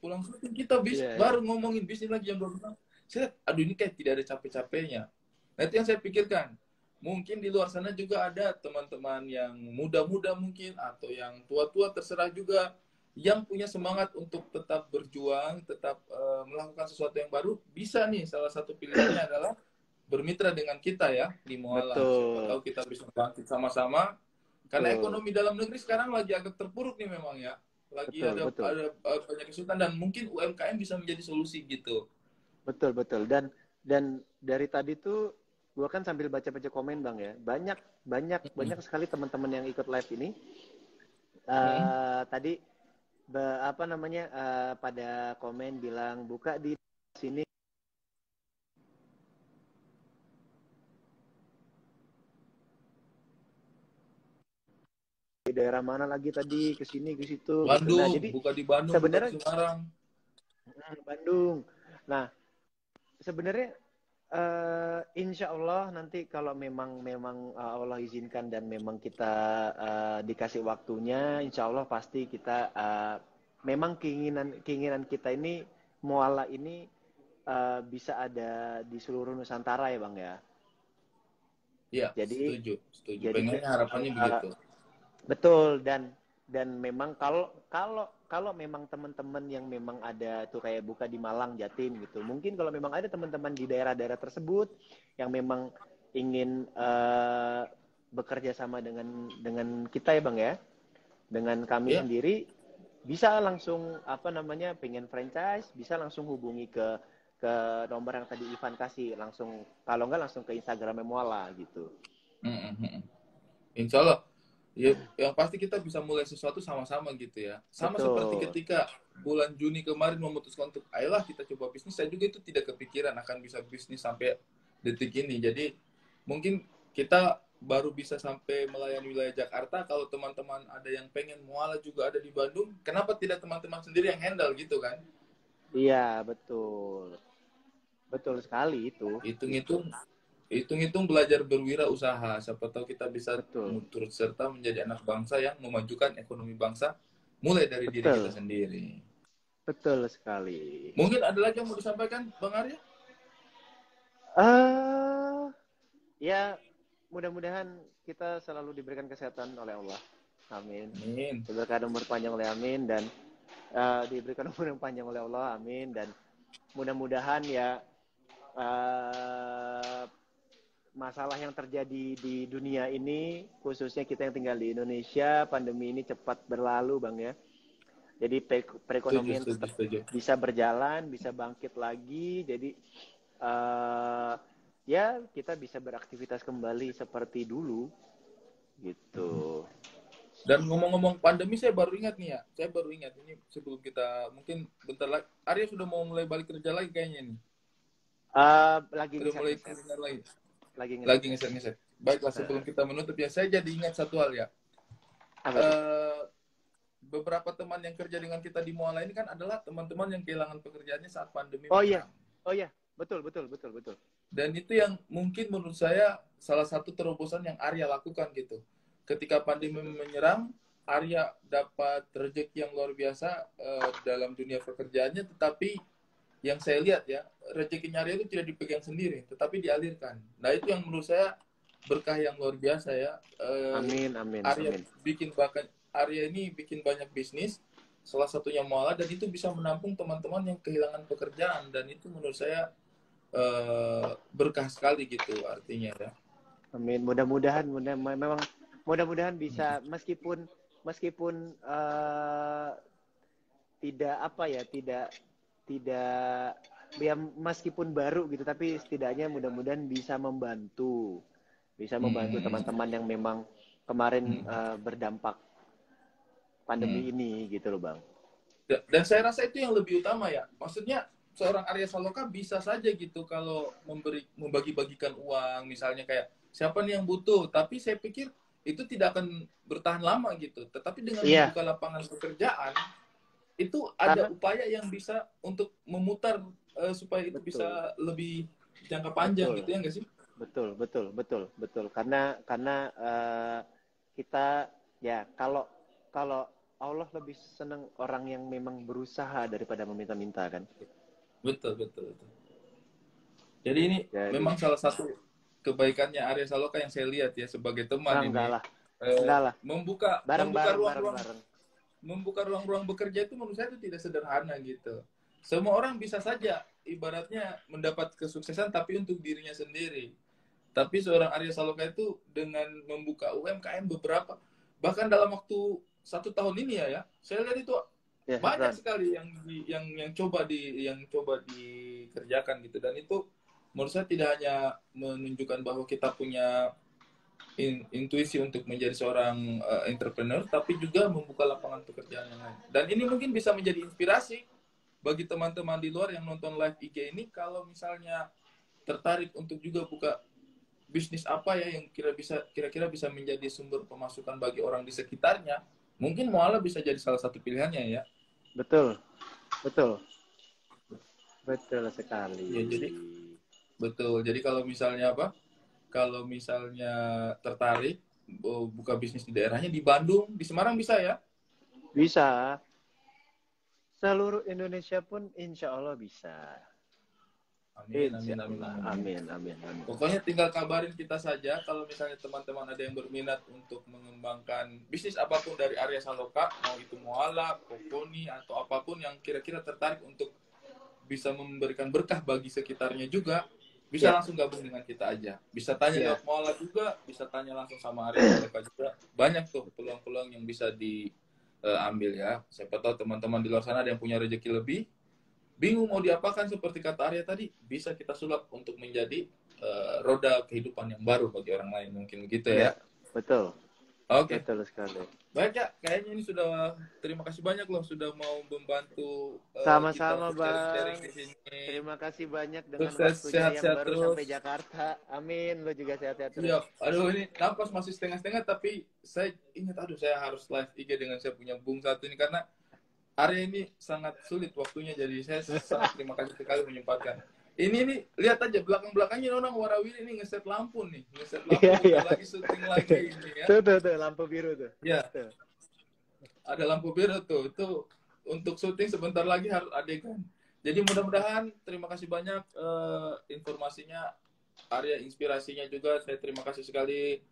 Speaker 2: pulang syuting, kita baru ngomongin bisnis lagi jam 12 malam. Saya, aduh ini kayak tidak ada capek-capeknya. Nah itu yang saya pikirkan. Mungkin di luar sana juga ada teman-teman yang muda-muda mungkin, atau yang tua-tua, terserah juga, yang punya semangat untuk tetap berjuang, tetap melakukan sesuatu yang baru. Bisa nih, salah satu pilihannya adalah bermitra dengan kita ya di Muala. Siapa tahu kita bisa bangkit sama-sama. Karena ekonomi dalam negeri sekarang lagi agak terpuruk nih memang ya. Lagi ada banyak kesulitan, dan mungkin UMKM bisa menjadi solusi gitu. Betul.
Speaker 3: Dan dari tadi tuh gue kan sambil baca-baca komen Bang ya. Banyak sekali teman-teman yang ikut live ini. Tadi pada komen bilang buka di sini. Di daerah mana lagi tadi, ke sini ke situ.
Speaker 2: Bandung, nah, jadi buka di Bandung,
Speaker 3: sebenarnya
Speaker 2: buka di Semarang.
Speaker 3: Bandung. Nah, sebenarnya insya Allah nanti kalau memang Allah izinkan dan memang kita dikasih waktunya, insya Allah pasti kita memang keinginan kita ini Muala ini bisa ada di seluruh Nusantara ya Bang ya.
Speaker 2: Iya, setuju. Jadi pengennya harapannya begitu.
Speaker 3: Betul, dan memang kalau memang teman-teman yang memang ada tuh kayak buka di Malang, Jatim gitu. Mungkin kalau memang ada teman-teman di daerah-daerah tersebut yang memang ingin bekerja sama dengan kita ya Bang ya, dengan kami sendiri, bisa langsung pengen franchise, bisa langsung hubungi ke nomor yang tadi Ivan kasih, langsung kalau nggak langsung ke Instagramnya Muala gitu.
Speaker 2: Insya Allah. Ya, yang pasti kita bisa mulai sesuatu sama-sama gitu ya. Sama
Speaker 3: Betul.
Speaker 2: Seperti ketika bulan Juni kemarin memutuskan untuk ayolah kita coba bisnis, saya juga itu tidak kepikiran akan bisa bisnis sampai detik ini. Jadi mungkin kita baru bisa sampai melayani wilayah Jakarta. Kalau teman-teman ada yang pengen Muala juga ada di Bandung, kenapa tidak teman-teman sendiri yang handle gitu kan?
Speaker 3: Iya, betul. Betul sekali itu.
Speaker 2: Hitung-hitung belajar berwirausaha. Siapa tahu kita bisa
Speaker 3: Betul.
Speaker 2: turut serta menjadi anak bangsa yang memajukan ekonomi bangsa mulai dari diri kita sendiri.
Speaker 3: Betul sekali.
Speaker 2: Mungkin ada lagi yang mau disampaikan, Bang Arya?
Speaker 3: Ya, mudah-mudahan kita selalu diberikan kesehatan oleh Allah. Amin. Diberikan umur panjang oleh Amin, dan diberikan umur yang panjang oleh Allah. Amin. Dan mudah-mudahan ya masalah yang terjadi di dunia ini, khususnya kita yang tinggal di Indonesia, pandemi ini cepat berlalu, Bang ya. Jadi perekonomian tetap bisa berjalan, bisa bangkit lagi. Jadi ya kita bisa beraktivitas kembali seperti dulu, gitu.
Speaker 2: Dan ngomong-ngomong pandemi, saya baru ingat nih ya. Saya baru ingat ini sebelum kita mungkin bentar lagi. Arya sudah mau mulai balik kerja lagi kayaknya nih.
Speaker 3: Lagi
Speaker 2: ngeset. Baiklah, sebelum kita menutup ya, saya jadi ingat satu hal ya. Beberapa teman yang kerja dengan kita di Muala ini kan adalah teman-teman yang kehilangan pekerjaannya saat pandemi.
Speaker 3: Oh iya, betul.
Speaker 2: Dan itu yang mungkin menurut saya salah satu terobosan yang Arya lakukan gitu. Ketika pandemi menyerang, Arya dapat rezeki yang luar biasa dalam dunia pekerjaannya, tetapi yang saya lihat ya, rezekinya Arya itu tidak dipegang sendiri, tetapi dialirkan. Nah, itu yang menurut saya berkah yang luar biasa ya.
Speaker 3: Amin.
Speaker 2: Arya ini bikin banyak bisnis, salah satunya Muala, dan itu bisa menampung teman-teman yang kehilangan pekerjaan, dan itu menurut saya berkah sekali gitu artinya ya.
Speaker 3: Amin. Mudah-mudahan bisa, meskipun tidak ya meskipun baru gitu, tapi setidaknya mudah-mudahan bisa membantu teman-teman yang memang kemarin berdampak pandemi ini gitu loh Bang.
Speaker 2: Dan saya rasa itu yang lebih utama ya. Maksudnya seorang Arya Saloka bisa saja gitu kalau membagi-bagikan uang, misalnya kayak siapa nih yang butuh, tapi saya pikir itu tidak akan bertahan lama gitu. Tetapi dengan membuka lapangan pekerjaan, itu ada upaya yang bisa untuk memutar supaya itu bisa lebih jangka panjang gitu ya nggak sih?
Speaker 3: Betul. Karena kita ya kalau Allah lebih senang orang yang memang berusaha daripada meminta-minta kan. Betul.
Speaker 2: Jadi ini memang salah satu kebaikannya Arya Saloka yang saya lihat ya sebagai teman ini.
Speaker 3: Enggak lah.
Speaker 2: Membuka ruang-ruang bekerja itu menurut saya itu tidak sederhana gitu. Semua orang bisa saja ibaratnya mendapat kesuksesan tapi untuk dirinya sendiri. Tapi seorang Arya Saloka itu dengan membuka UMKM beberapa, bahkan dalam waktu 1 tahun ini ya, saya lihat itu banyak sekali yang coba dikerjakan gitu, dan itu menurut saya tidak hanya menunjukkan bahwa kita punya intuisi untuk menjadi seorang entrepreneur, tapi juga membuka lapangan pekerjaan yang lain. Dan ini mungkin bisa menjadi inspirasi bagi teman-teman di luar yang nonton live IG ini, kalau misalnya tertarik untuk juga buka bisnis apa ya yang kira-kira bisa menjadi sumber pemasukan bagi orang di sekitarnya, mungkin Muala bisa jadi salah satu pilihannya ya. Betul sekali. Ya, jadi kalau misalnya tertarik buka bisnis di daerahnya, di Bandung, di Semarang bisa ya? Bisa. Seluruh Indonesia pun insya Allah bisa. Amin. Pokoknya tinggal kabarin kita saja kalau misalnya teman-teman ada yang berminat untuk mengembangkan bisnis apapun dari Arya Saloka, mau itu Muala, Kokoni, atau apapun yang kira-kira tertarik untuk bisa memberikan berkah bagi sekitarnya juga, bisa langsung gabung dengan kita aja. Bisa tanya lewat Moala juga, bisa tanya langsung sama Arya Saloka juga. Banyak tuh peluang-peluang yang bisa diambil ya. Siapa tahu teman-teman di luar sana ada yang punya rezeki lebih, bingung mau diapakan seperti kata Arya tadi, bisa kita sulap untuk menjadi roda kehidupan yang baru bagi orang lain, mungkin begitu ya.
Speaker 3: Betul.
Speaker 2: Oke.
Speaker 3: Betul sekali.
Speaker 2: Baik ya, kayaknya ini sudah, terima kasih banyak loh sudah mau membantu
Speaker 3: sama-sama
Speaker 2: kita
Speaker 3: Bang.
Speaker 2: di sini.
Speaker 3: Terima kasih banyak dengan
Speaker 2: sukses,
Speaker 3: waktunya
Speaker 2: sehat,
Speaker 3: yang
Speaker 2: sehat
Speaker 3: baru
Speaker 2: terus.
Speaker 3: sampai Jakarta. Amin, lo juga sehat-sehat terus.
Speaker 2: Iya, aduh ini napas masih setengah-setengah, tapi saya ingat, saya harus live IG dengan saya punya Bung satu ini karena Arya ini sangat sulit waktunya, jadi saya sangat terima kasih sekali menyempatkan. Ini lihat aja belakang-belakangnya orang warawiri ini ngeset lampu nih, lagi syuting lagi ini ya.
Speaker 3: Tuh lampu biru tuh.
Speaker 2: Ya. Ada lampu biru tuh. Itu untuk syuting sebentar lagi harus adegan. Jadi mudah-mudahan terima kasih banyak informasinya Arya, inspirasinya juga. Saya terima kasih sekali.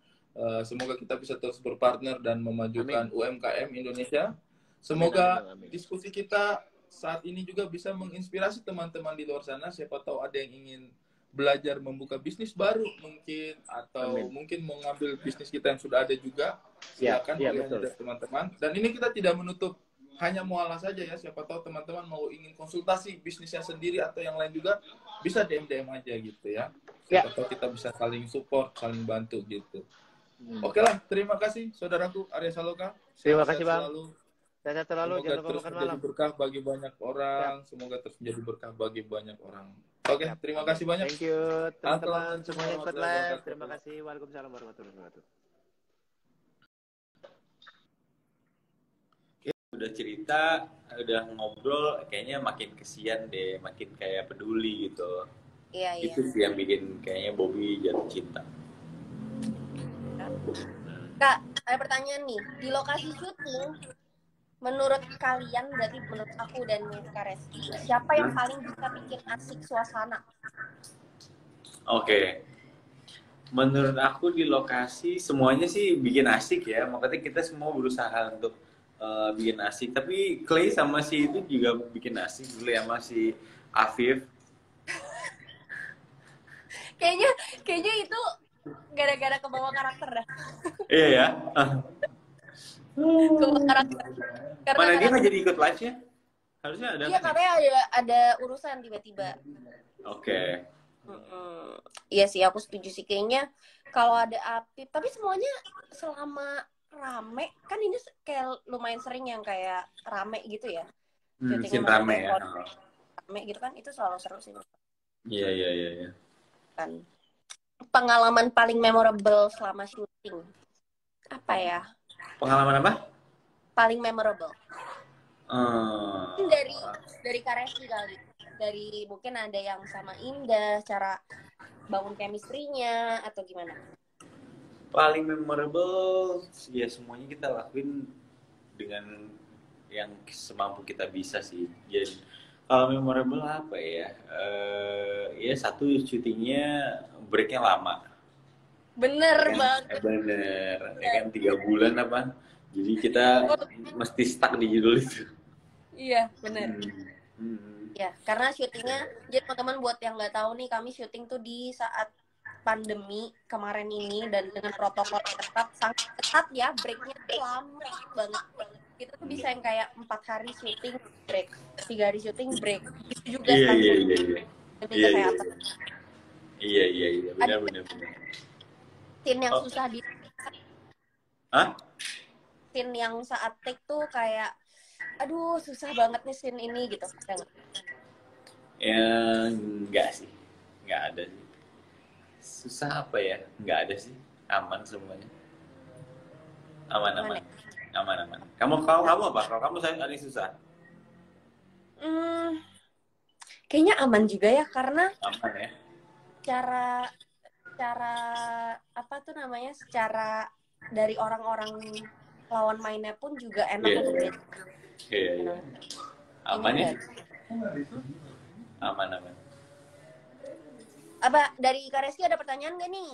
Speaker 2: Semoga kita bisa terus berpartner dan memajukan UMKM Indonesia. Semoga diskusi kita saat ini juga bisa menginspirasi teman-teman di luar sana. Siapa tahu ada yang ingin belajar membuka bisnis baru mungkin, atau mungkin mengambil bisnis kita yang sudah ada juga. Silakan oleh teman-teman. Dan ini kita tidak menutup hanya Moala saja ya. Siapa tahu teman-teman mau ingin konsultasi bisnisnya sendiri atau yang lain juga, bisa DM aja gitu ya. Siapa tahu kita bisa saling support, saling bantu gitu. Oke lah, terima kasih saudaraku Arya Saloka.
Speaker 3: Terima kasih Bang.
Speaker 2: Sehat selalu, jangan lupa makan malam. Berkah bagi banyak orang. Semoga terus menjadi berkah bagi banyak orang. Oke, terima kasih banyak.
Speaker 3: Thank you teman-teman semuanya ikut live. Terima kasih. Waalaikumsalam warahmatullahi wabarakatuh.
Speaker 4: Udah cerita, udah ngobrol, kayaknya makin kesian deh, makin kayak peduli gitu.
Speaker 5: Iya.
Speaker 4: Itu sih yang bikin kayaknya Bobby jatuh cinta.
Speaker 5: Kak, ada pertanyaan nih. Di lokasi syuting, menurut kalian, berarti menurut aku dan Kak Reski, siapa yang paling bisa bikin asik suasana?
Speaker 4: Oke. Menurut aku di lokasi semuanya sih bikin asik ya. Makanya kita semua berusaha untuk bikin asik. Tapi Clay sama si itu juga bikin asik dulu ya, sama si Afif.
Speaker 5: Kayaknya itu gara-gara kebawa karakter dah.
Speaker 4: Iya ya.
Speaker 5: Kebawa karakter.
Speaker 4: Mana dia nggak jadi ikut live-nya? Harusnya ada.
Speaker 5: Iya, katanya ada urusan tiba-tiba.
Speaker 4: Oke.
Speaker 5: Iya sih, aku setuju sih. Kayaknya kalau ada Apip, tapi semuanya selama rame, kan ini kayak lumayan sering yang kayak rame gitu ya.
Speaker 4: Scene rame ya.
Speaker 5: Rame gitu kan, itu selalu seru sih.
Speaker 4: Iya.
Speaker 5: Kan. Pengalaman paling memorable selama syuting. Apa ya?
Speaker 4: Pengalaman apa?
Speaker 5: Paling memorable. Dari Kak Reski kali. Dari mungkin ada yang sama Indah, cara bangun chemistry-nya atau gimana?
Speaker 4: Paling memorable ya semuanya kita lakuin dengan yang semampu kita bisa sih. Jadi kalau memorable apa ya? Ya satu syutingnya breaknya lama.
Speaker 5: Bener
Speaker 4: ya,
Speaker 5: banget.
Speaker 4: Bener. Ya kan 3 bulan apa? Jadi kita mesti stuck di judul itu.
Speaker 5: Iya, bener. Ya, karena syutingnya, jadi teman-teman buat yang nggak tahu nih, kami syuting tuh di saat pandemi kemarin ini dan dengan protokol ketat, sangat ketat ya, breaknya tuh lama banget. Kita tuh bisa yang kayak 4 hari syuting break, 3 hari syuting break. Itu juga demi kesehatan.
Speaker 4: Iya, benar.
Speaker 5: Scene yang susah di.
Speaker 4: Hah?
Speaker 5: Scene yang saat take tuh kayak, aduh susah banget nih scene ini gitu.
Speaker 4: Ya enggak sih, nggak ada sih. Susah apa ya? Nggak ada sih, aman semuanya. Aman. Kamu apa? Kalau kamu ada yang susah?
Speaker 5: Kayaknya aman juga ya, karena
Speaker 4: aman ya.
Speaker 5: Cara apa tuh namanya? Secara dari orang-orang lawan mainnya pun juga enak untuk lihat.
Speaker 4: Iya. Aman ya? Aman.
Speaker 5: Apa dari Kak Reski ada pertanyaan nggak nih?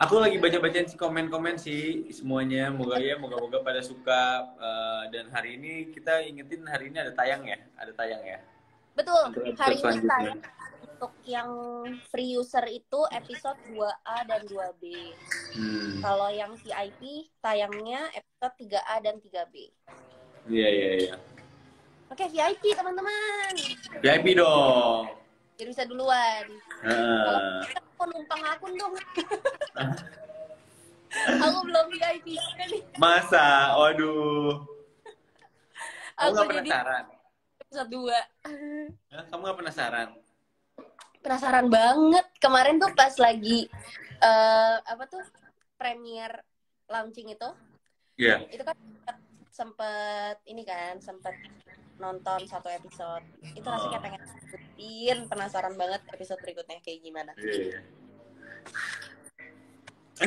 Speaker 4: Aku lagi baca-bacain sih komen-komen sih semuanya. Moga-moga pada suka. Dan hari ini kita ingetin hari ini ada tayang ya.
Speaker 5: Betul. Hari ini tayang untuk yang free user itu episode 2A dan 2B. Kalau yang VIP tayangnya episode 3A dan 3B.
Speaker 4: Iya.
Speaker 5: Oke, VIP teman-teman.
Speaker 4: VIP dong.
Speaker 5: Jadi bisa duluan. Kalau aku numpang akun dong. Aku belum VIP nih.
Speaker 4: Masa? Waduh. Aku nggak penasaran.
Speaker 5: Episode 2.
Speaker 4: Kamu nggak penasaran?
Speaker 5: Penasaran banget. Kemarin tuh pas lagi premiere launching itu.
Speaker 4: Iya.
Speaker 5: Itu kan sempet nonton satu episode. Itu rasanya pengen ikutin, penasaran banget episode berikutnya kayak gimana.
Speaker 4: Iya.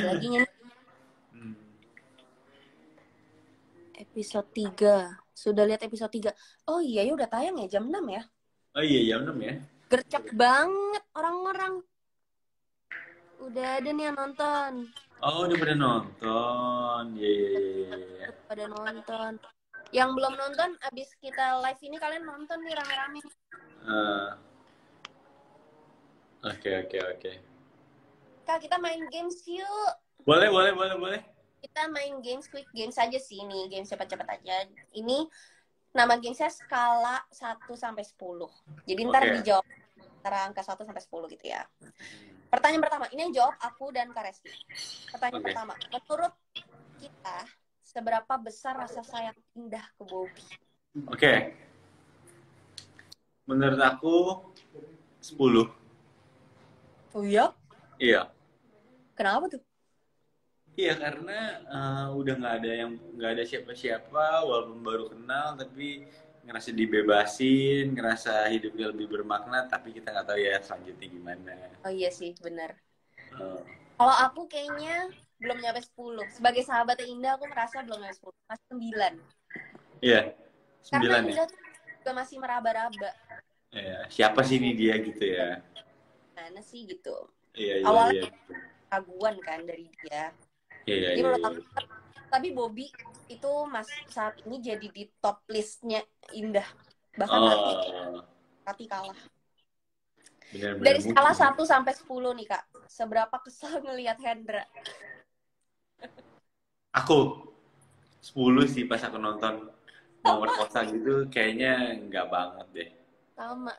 Speaker 5: Lagi nyanyi. Episode 3. Sudah lihat episode 3. Oh iya, ya udah tayang ya jam 6 ya.
Speaker 4: Oh iya, jam 6 ya.
Speaker 5: Gercep banget orang-orang. Udah ada nih yang nonton.
Speaker 4: Oh, udah pada nonton. Iya.
Speaker 5: Pada nonton. Yang belum nonton, abis kita live ini kalian nonton nih rame-rame.
Speaker 4: Oke.
Speaker 5: Kak, kita main games yuk.
Speaker 4: Boleh.
Speaker 5: Kita main games, quick games aja sih nih. Games cepat-cepat aja. Ini nama gamesnya skala 1-10. Jadi ntar dijawab antara angka 1-10 gitu ya. Pertanyaan pertama, ini yang jawab aku dan Kak Reski. Pertanyaan pertama, menurut kita, seberapa besar rasa sayang Indah ke Bobby?
Speaker 4: Oke. Menurut aku 10.
Speaker 5: Oh iya?
Speaker 4: Iya.
Speaker 5: Kenapa tuh?
Speaker 4: Iya, karena udah nggak ada siapa-siapa, walaupun baru kenal, tapi ngerasa dibebasin, ngerasa hidupnya lebih bermakna, tapi kita nggak tahu ya selanjutnya gimana.
Speaker 5: Oh iya sih, benar. Kalau aku kayaknya belum nyampe 10. Sebagai sahabatnya Indah, aku merasa belum nyampe 10. Masih 9.
Speaker 4: Iya, 9
Speaker 5: karena
Speaker 4: ya?
Speaker 5: Indah juga masih meraba-raba.
Speaker 4: Iya, siapa sih ini dia gitu ya?
Speaker 5: Mana sih gitu.
Speaker 4: Iya.
Speaker 5: Awalnya raguan kan dari dia.
Speaker 4: Iya.
Speaker 5: Jadi menurut aku, tapi Bobby itu saat ini jadi di top listnya Indah. Bahkan Rati kalah.
Speaker 4: Benar,
Speaker 5: dari skala 1-10 nih Kak, seberapa kesal ngelihat Hendra?
Speaker 4: Aku 10 sih pas aku nonton mau merkosa gitu, kayaknya nggak banget deh.
Speaker 5: Sama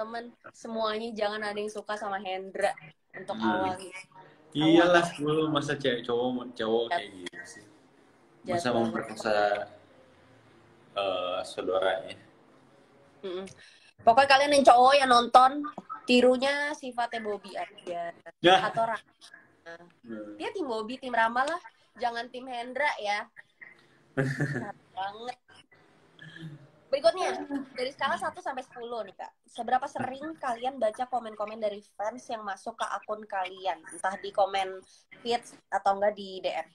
Speaker 5: temen semuanya jangan ada yang suka sama Hendra untuk awal gitu.
Speaker 4: Iyalah 10, masa cowok kayak gitu sih. Masa memperkosa saudaranya.
Speaker 5: Pokoknya kalian yang cowok yang nonton, tirunya sifatnya Bobby aja. Atau Rama. Dia tim Bobby, tim Rama lah. Jangan tim Hendra ya. Banget. Berikutnya, dari skala 1-10 nih Kak. Seberapa sering kalian baca komen-komen dari fans yang masuk ke akun kalian? Entah di komen feeds atau enggak di DM.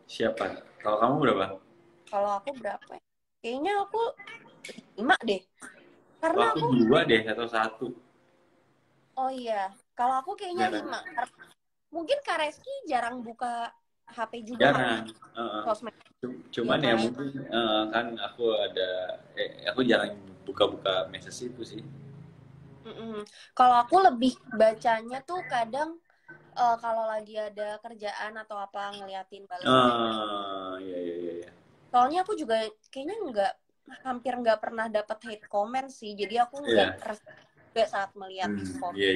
Speaker 4: Siapa? Kalau kamu berapa?
Speaker 5: Kalau aku berapa ya? Kayaknya aku 5 deh. Karena
Speaker 4: aku 2 deh, atau 1.
Speaker 5: Oh iya. Kalau aku kayaknya 5. Mungkin Kak Reski jarang buka HP juga.
Speaker 4: Jarang. Cuman ya mungkin kan aku jarang buka-buka message itu sih.
Speaker 5: Kalau aku lebih bacanya tuh kadang kalau lagi ada kerjaan atau apa ngeliatin balasan.
Speaker 4: Iya.
Speaker 5: Soalnya aku juga kayaknya hampir nggak pernah dapat hate comment sih. Jadi aku nggak saat melihat komen.
Speaker 4: Iya.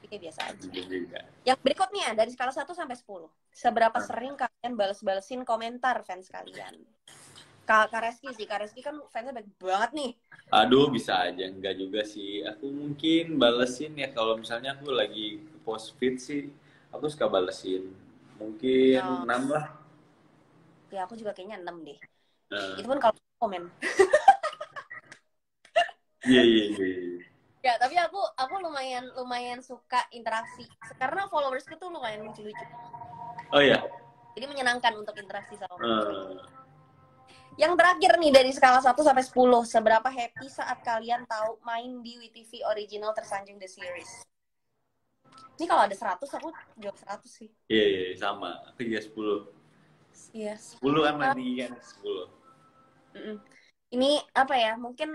Speaker 5: Kayak biasa aja. Yang berikutnya dari skala 1-10. Seberapa sering kalian bales-balesin komentar fans kalian? Kak Reski sih. Kak Reski kan fansnya baik banget nih.
Speaker 4: Aduh, bisa aja. Enggak juga sih. Aku mungkin balesin ya kalau misalnya aku lagi post feed sih. Aku suka balesin. Mungkin 6 lah.
Speaker 5: Ya, aku juga kayaknya 6 deh. Itu pun kalau komen.
Speaker 4: Iya.
Speaker 5: Ya, tapi aku lumayan suka interaksi. Karena followersku tuh lumayan lucu-lucu.
Speaker 4: Oh iya.
Speaker 5: Jadi menyenangkan untuk interaksi sama mereka. Yang terakhir nih dari skala 1-10, seberapa happy saat kalian tahu main di WeTV original Tersanjung The Series? Ini kalau ada 100 aku jawab 100 sih.
Speaker 4: Iya, sama. Aku juga 10.
Speaker 5: Iya.
Speaker 4: 10 kan mandi kan 10.
Speaker 5: Ini apa ya? Mungkin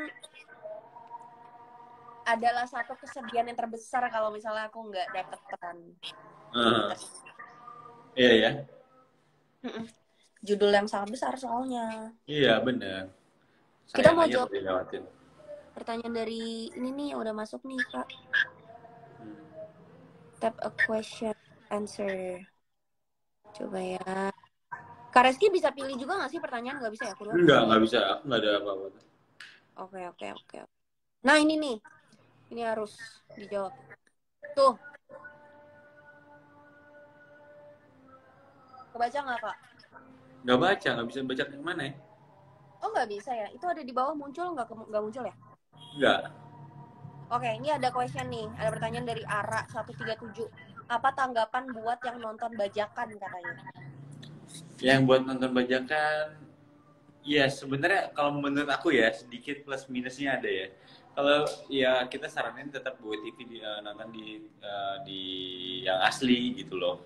Speaker 5: adalah satu kesedihan yang terbesar kalau misalnya aku nggak dapet peran.
Speaker 4: Iya ya.
Speaker 5: Judul yang sangat besar soalnya.
Speaker 4: Iya benar.
Speaker 5: Kita mau jawab pertanyaan dari ini nih yang udah masuk nih Kak. Tap a question answer. Coba ya. Kak Reski bisa pilih juga nggak sih pertanyaan? Nggak bisa ya?
Speaker 4: Nggak bisa. Aku nggak ada apa-apa.
Speaker 5: Oke. Nah ini nih. Ini harus dijawab. Tuh. Kebaca nggak Kak?
Speaker 4: Nggak baca. Nggak bisa baca yang mana ya?
Speaker 5: Oh nggak bisa ya? Itu ada di bawah muncul nggak muncul ya?
Speaker 4: Nggak.
Speaker 5: Oke, ini ada question nih. Ada pertanyaan dari Ara 137. Apa tanggapan buat yang nonton bajakan katanya?
Speaker 4: Yang buat nonton bajakan, ya sebenarnya kalau menurut aku ya sedikit plus minusnya ada ya. Kalau ya kita saranin tetap buat TV nonton di yang asli gitu loh.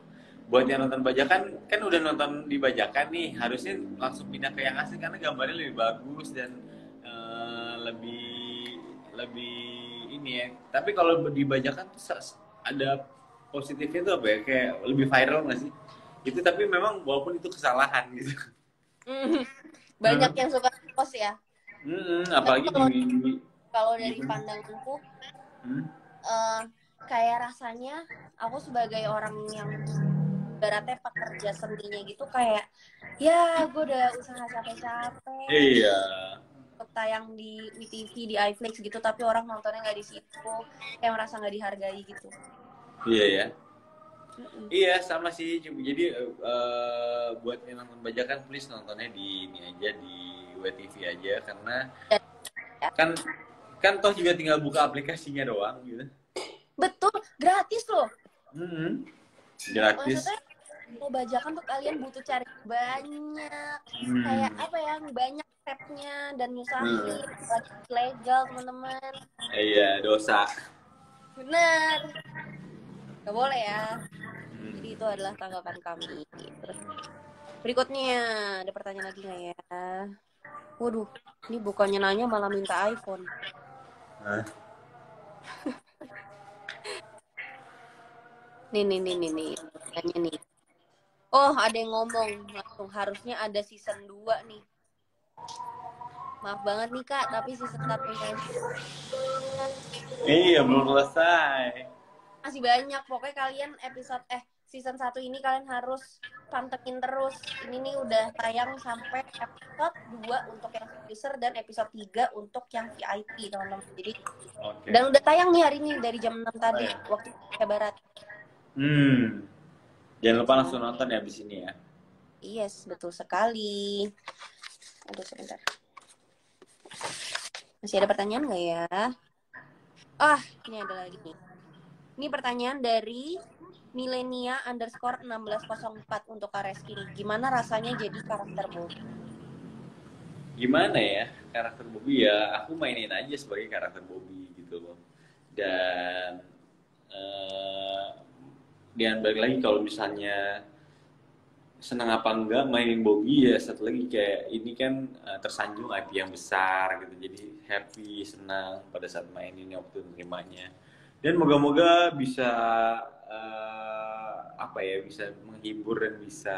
Speaker 4: Buat yang nonton bajakan kan udah nonton di bajakan nih, harusnya langsung pindah ke yang asli karena gambarnya lebih bagus dan lebih ini ya. Tapi kalau di bajakan tuh ada positifnya tuh apa ya, kayak lebih viral nggak sih? Itu tapi memang walaupun itu kesalahan gitu.
Speaker 5: Banyak yang suka post ya.
Speaker 4: Apalagi
Speaker 5: kalau dari pandanganku, kayak rasanya aku sebagai orang yang ibaratnya pekerja seninya gitu, kayak ya gue udah usaha capek-capek.
Speaker 4: Iya.
Speaker 5: Tayang di WeTV, di iFlix gitu, tapi orang nontonnya nggak di situ, kayak merasa nggak dihargai gitu.
Speaker 4: Iya ya. Iya sama sih. Jadi buat yang nonton bajakan, please nontonnya di ini aja, di WeTV aja, karena kan toh juga tinggal buka aplikasinya doang gitu.
Speaker 5: Betul, gratis loh.
Speaker 4: Gratis.
Speaker 5: Maksudnya mau bajakan tuh kalian butuh cari banyak, kayak apa ya, banyak stepnya dan nyusahin, legal teman-teman.
Speaker 4: Iya, dosa.
Speaker 5: Bener, nggak boleh ya. Jadi itu adalah tanggapan kami. Terus berikutnya ada pertanyaan lagi nggak ya? Waduh, ini bukannya nanya malah minta iPhone. Nih. Tanya nih. Oh, ada yang ngomong langsung harusnya ada season 2 nih. Maaf banget nih Kak, tapi season 1-nya
Speaker 4: iya, belum selesai.
Speaker 5: masih banyak. Pokoknya kalian season 1 ini kalian harus pantengin terus. Ini nih udah tayang sampai episode 2 untuk yang producer dan episode 3 untuk yang VIP, teman-teman. Jadi dan udah tayang nih hari ini dari jam 6 tadi waktu Indonesia Barat.
Speaker 4: Jangan lupa langsung nonton ya abis ini ya.
Speaker 5: Yes, betul sekali. Aduh, sebentar. Masih ada pertanyaan nggak ya? Ini ada lagi nih. Ini pertanyaan dari Milenia_1604 untuk Kak Reski. Gimana rasanya jadi karakter Bobby?
Speaker 4: Gimana ya karakter Bobby ya? Aku mainin aja sebagai karakter Bobby gitu loh. Dan balik lagi kalau misalnya senang apa enggak mainin Bobby ya, satu lagi kayak ini kan tersanjung IP yang besar gitu, jadi happy, senang pada saat mainin waktu nerimanya, dan moga-moga bisa bisa menghibur dan bisa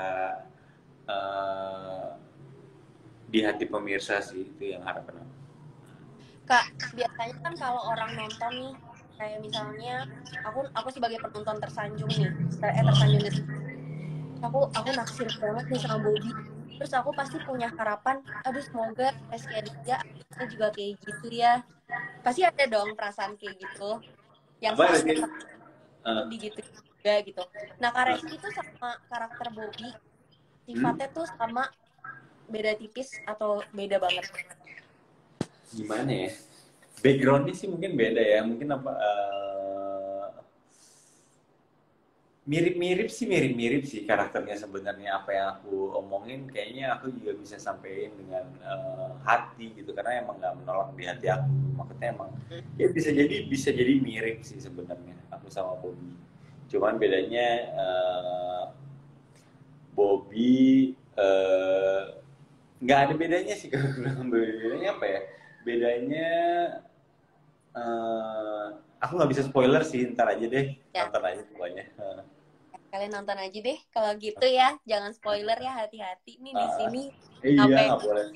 Speaker 4: di hati pemirsa sih, itu yang harapan aku.
Speaker 5: Kak, biasanya kan kalau orang nonton nih, kayak misalnya aku sebagai penonton tersanjung nih, aku naksir banget nih sama Bobby, terus aku pasti punya harapan, aduh semoga Reski Aditya juga kayak gitu ya, pasti ada dong perasaan kayak gitu yang gitu juga gitu. Nah Kak Reski itu sama karakter Bobby sifatnya tuh sama, beda tipis atau beda banget?
Speaker 4: Gimana ya, backgroundnya sih mungkin beda ya, mungkin mirip-mirip sih karakternya sebenarnya. Apa yang aku omongin kayaknya aku juga bisa sampaikan dengan hati gitu, karena emang nggak menolak di hati aku. Maksudnya emang ya bisa jadi mirip sih sebenarnya aku sama Bobby. Cuman bedanya Bobby nggak ada bedanya sih. Kalau bilang bedanya apa ya? Bedanya aku nggak bisa spoiler sih, ntar aja deh, nonton aja pokoknya.
Speaker 5: Kalian nonton aja deh kalau gitu ya, jangan spoiler ya, hati-hati nih di sini.
Speaker 4: Iya nggak boleh.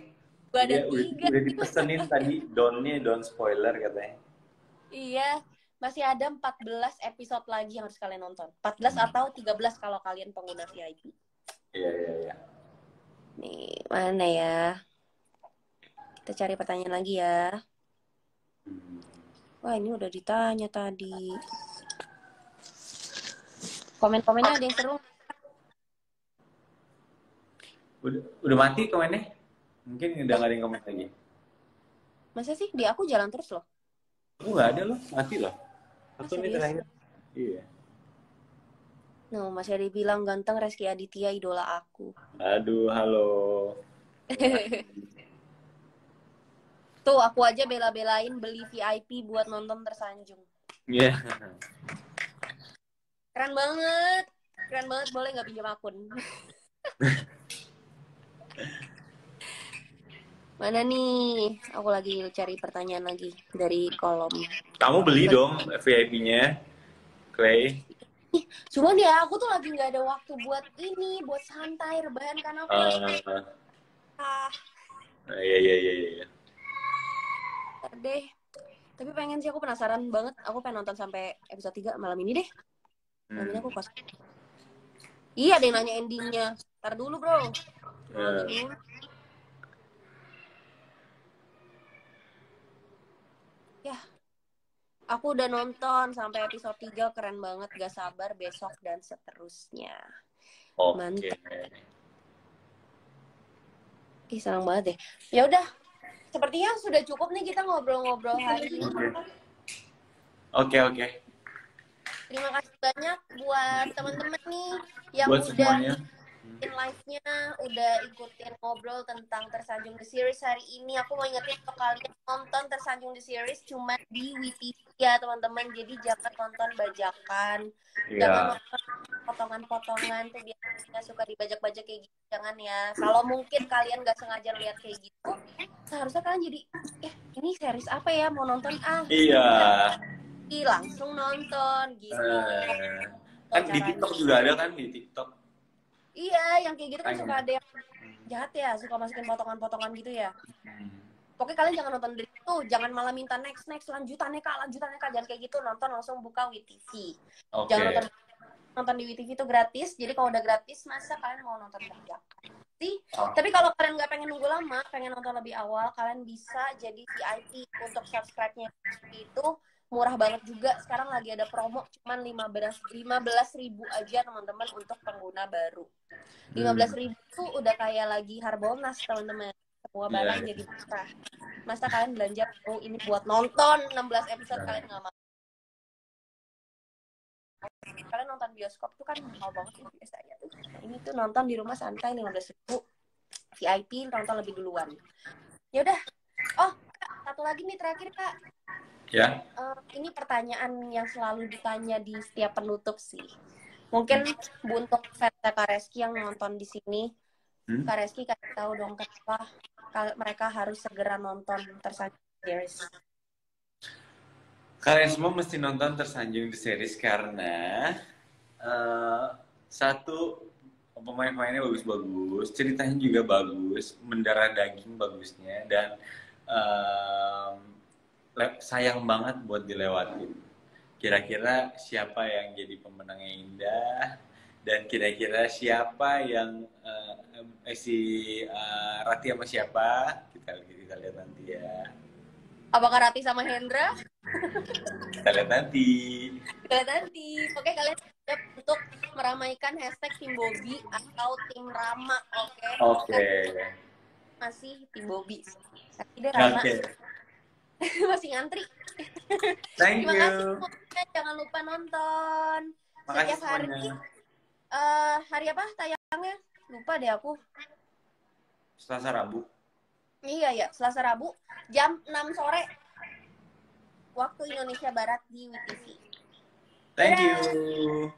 Speaker 5: Gua ada
Speaker 4: udah dipesenin tadi, don't spoiler katanya.
Speaker 5: Iya, masih ada 14 episode lagi yang harus kalian nonton. 14 atau 13 kalau kalian pengguna VIP.
Speaker 4: Iya.
Speaker 5: Nih, mana ya? Kita cari pertanyaan lagi ya. Wah, ini udah ditanya tadi. Komen-komennya ada yang seru.
Speaker 4: Udah mati komennya? Mungkin udah nggak ada yang komen lagi.
Speaker 5: Masa sih? Di aku jalan terus loh.
Speaker 4: Aku nggak ada loh, mati loh. Satu nih terakhir. Iya.
Speaker 5: No, masih ada yang bilang ganteng Rezky Aditya idola aku.
Speaker 4: Aduh, halo.
Speaker 5: Tuh, aku aja bela-belain beli VIP buat nonton Tersanjung.
Speaker 4: Iya. Yeah.
Speaker 5: Keren banget. Keren banget, boleh nggak pinjam akun? Mana nih? Aku lagi cari pertanyaan lagi dari kolom.
Speaker 4: Kamu beli dong VIP-nya, Clay.
Speaker 5: Cuman ya, aku tuh lagi nggak ada waktu buat ini, buat santai, rebahan karena aku
Speaker 4: Iya.
Speaker 5: Deh. Tapi pengen sih, aku penasaran banget. Aku pengen nonton sampai episode 3 malam ini deh. Malam ini aku kosong. Iya, ada yang nanya endingnya. Ntar dulu, bro. Ya, aku udah nonton sampai episode 3, keren banget, gak sabar besok dan seterusnya. Mantap. Ih, senang banget deh. Ya udah, sepertinya sudah cukup nih kita ngobrol-ngobrol hari ini.
Speaker 4: Oke.
Speaker 5: Terima kasih banyak buat teman-teman nih yang
Speaker 4: buat
Speaker 5: udah
Speaker 4: semuanya.
Speaker 5: ikutin live-nya, udah ikutin ngobrol tentang Tersanjung The Series hari ini. Aku mau ingetin untuk kalian nonton Tersanjung The Series cuma di WeTV ya teman-teman. Jadi jangan nonton bajakan, jangan nonton potongan-potongan tuh biasanya suka dibajak-bajak kayak gitu. Jangan ya. Kalau mungkin kalian nggak sengaja lihat kayak gitu, seharusnya kalian jadi, ini series apa ya? Mau nonton
Speaker 4: Iya.
Speaker 5: Langsung nonton gitu.
Speaker 4: Kan di TikTok juga ada kan, di TikTok.
Speaker 5: Iya, yang kayak gitu kan suka ada yang jahat ya, suka masukin potongan-potongan gitu ya. Pokoknya kalian jangan nonton dari itu, jangan malah minta next lanjutannya kak, jangan kayak gitu, nonton langsung buka WeTV. Jangan nonton di WeTV itu gratis, jadi kalau udah gratis masa kalian mau nonton bajakan sih? Tapi kalau kalian nggak pengen nunggu lama, pengen nonton lebih awal, kalian bisa jadi VIP. Untuk subscribe-nya itu murah banget juga. Sekarang lagi ada promo cuman 15.000 aja teman-teman untuk pengguna baru. 15.000 tuh udah kayak lagi Harbolnas teman-teman. Semua barang jadi murah. Masa kalian belanja ini buat nonton 16 episode kalian nggak mau? Kalian nonton bioskop tuh kan mahal banget tuh biasanya tuh. Ini tuh nonton di rumah santai 15.000. VIP nonton lebih duluan. Ya udah. Oh, Kak, satu lagi nih terakhir Kak.
Speaker 4: Ya.
Speaker 5: Ini pertanyaan yang selalu ditanya di setiap penutup sih. Mungkin untuk fans Kak Rezky yang nonton di sini, Kak Rezky kasih tahu dong kenapa mereka harus segera nonton Tersanjung Series.
Speaker 4: Kalian semua mesti nonton Tersanjung The Series karena satu, pemain-pemainnya bagus-bagus, ceritanya juga bagus, mendarah daging bagusnya, dan sayang banget buat dilewatin. Kira-kira siapa yang jadi pemenangnya Indah, dan kira-kira siapa yang Rati sama siapa, kita lihat nanti ya.
Speaker 5: Apakah Rati sama Hendra?
Speaker 4: Kita lihat nanti.
Speaker 5: Oke, kalian siap untuk meramaikan hashtag Tim Bobby atau Tim Rama, oke? Masih Tim Bobby. Tapi deh Rama. Masih ngantri. Terima kasih semuanya. Jangan lupa nonton. Setiap hari. Hari apa tayangnya? Lupa deh aku.
Speaker 4: Selasa Rabu.
Speaker 5: Iya, Selasa Rabu jam 6 sore. Waktu Indonesia Barat di WeTV.
Speaker 4: Thank you.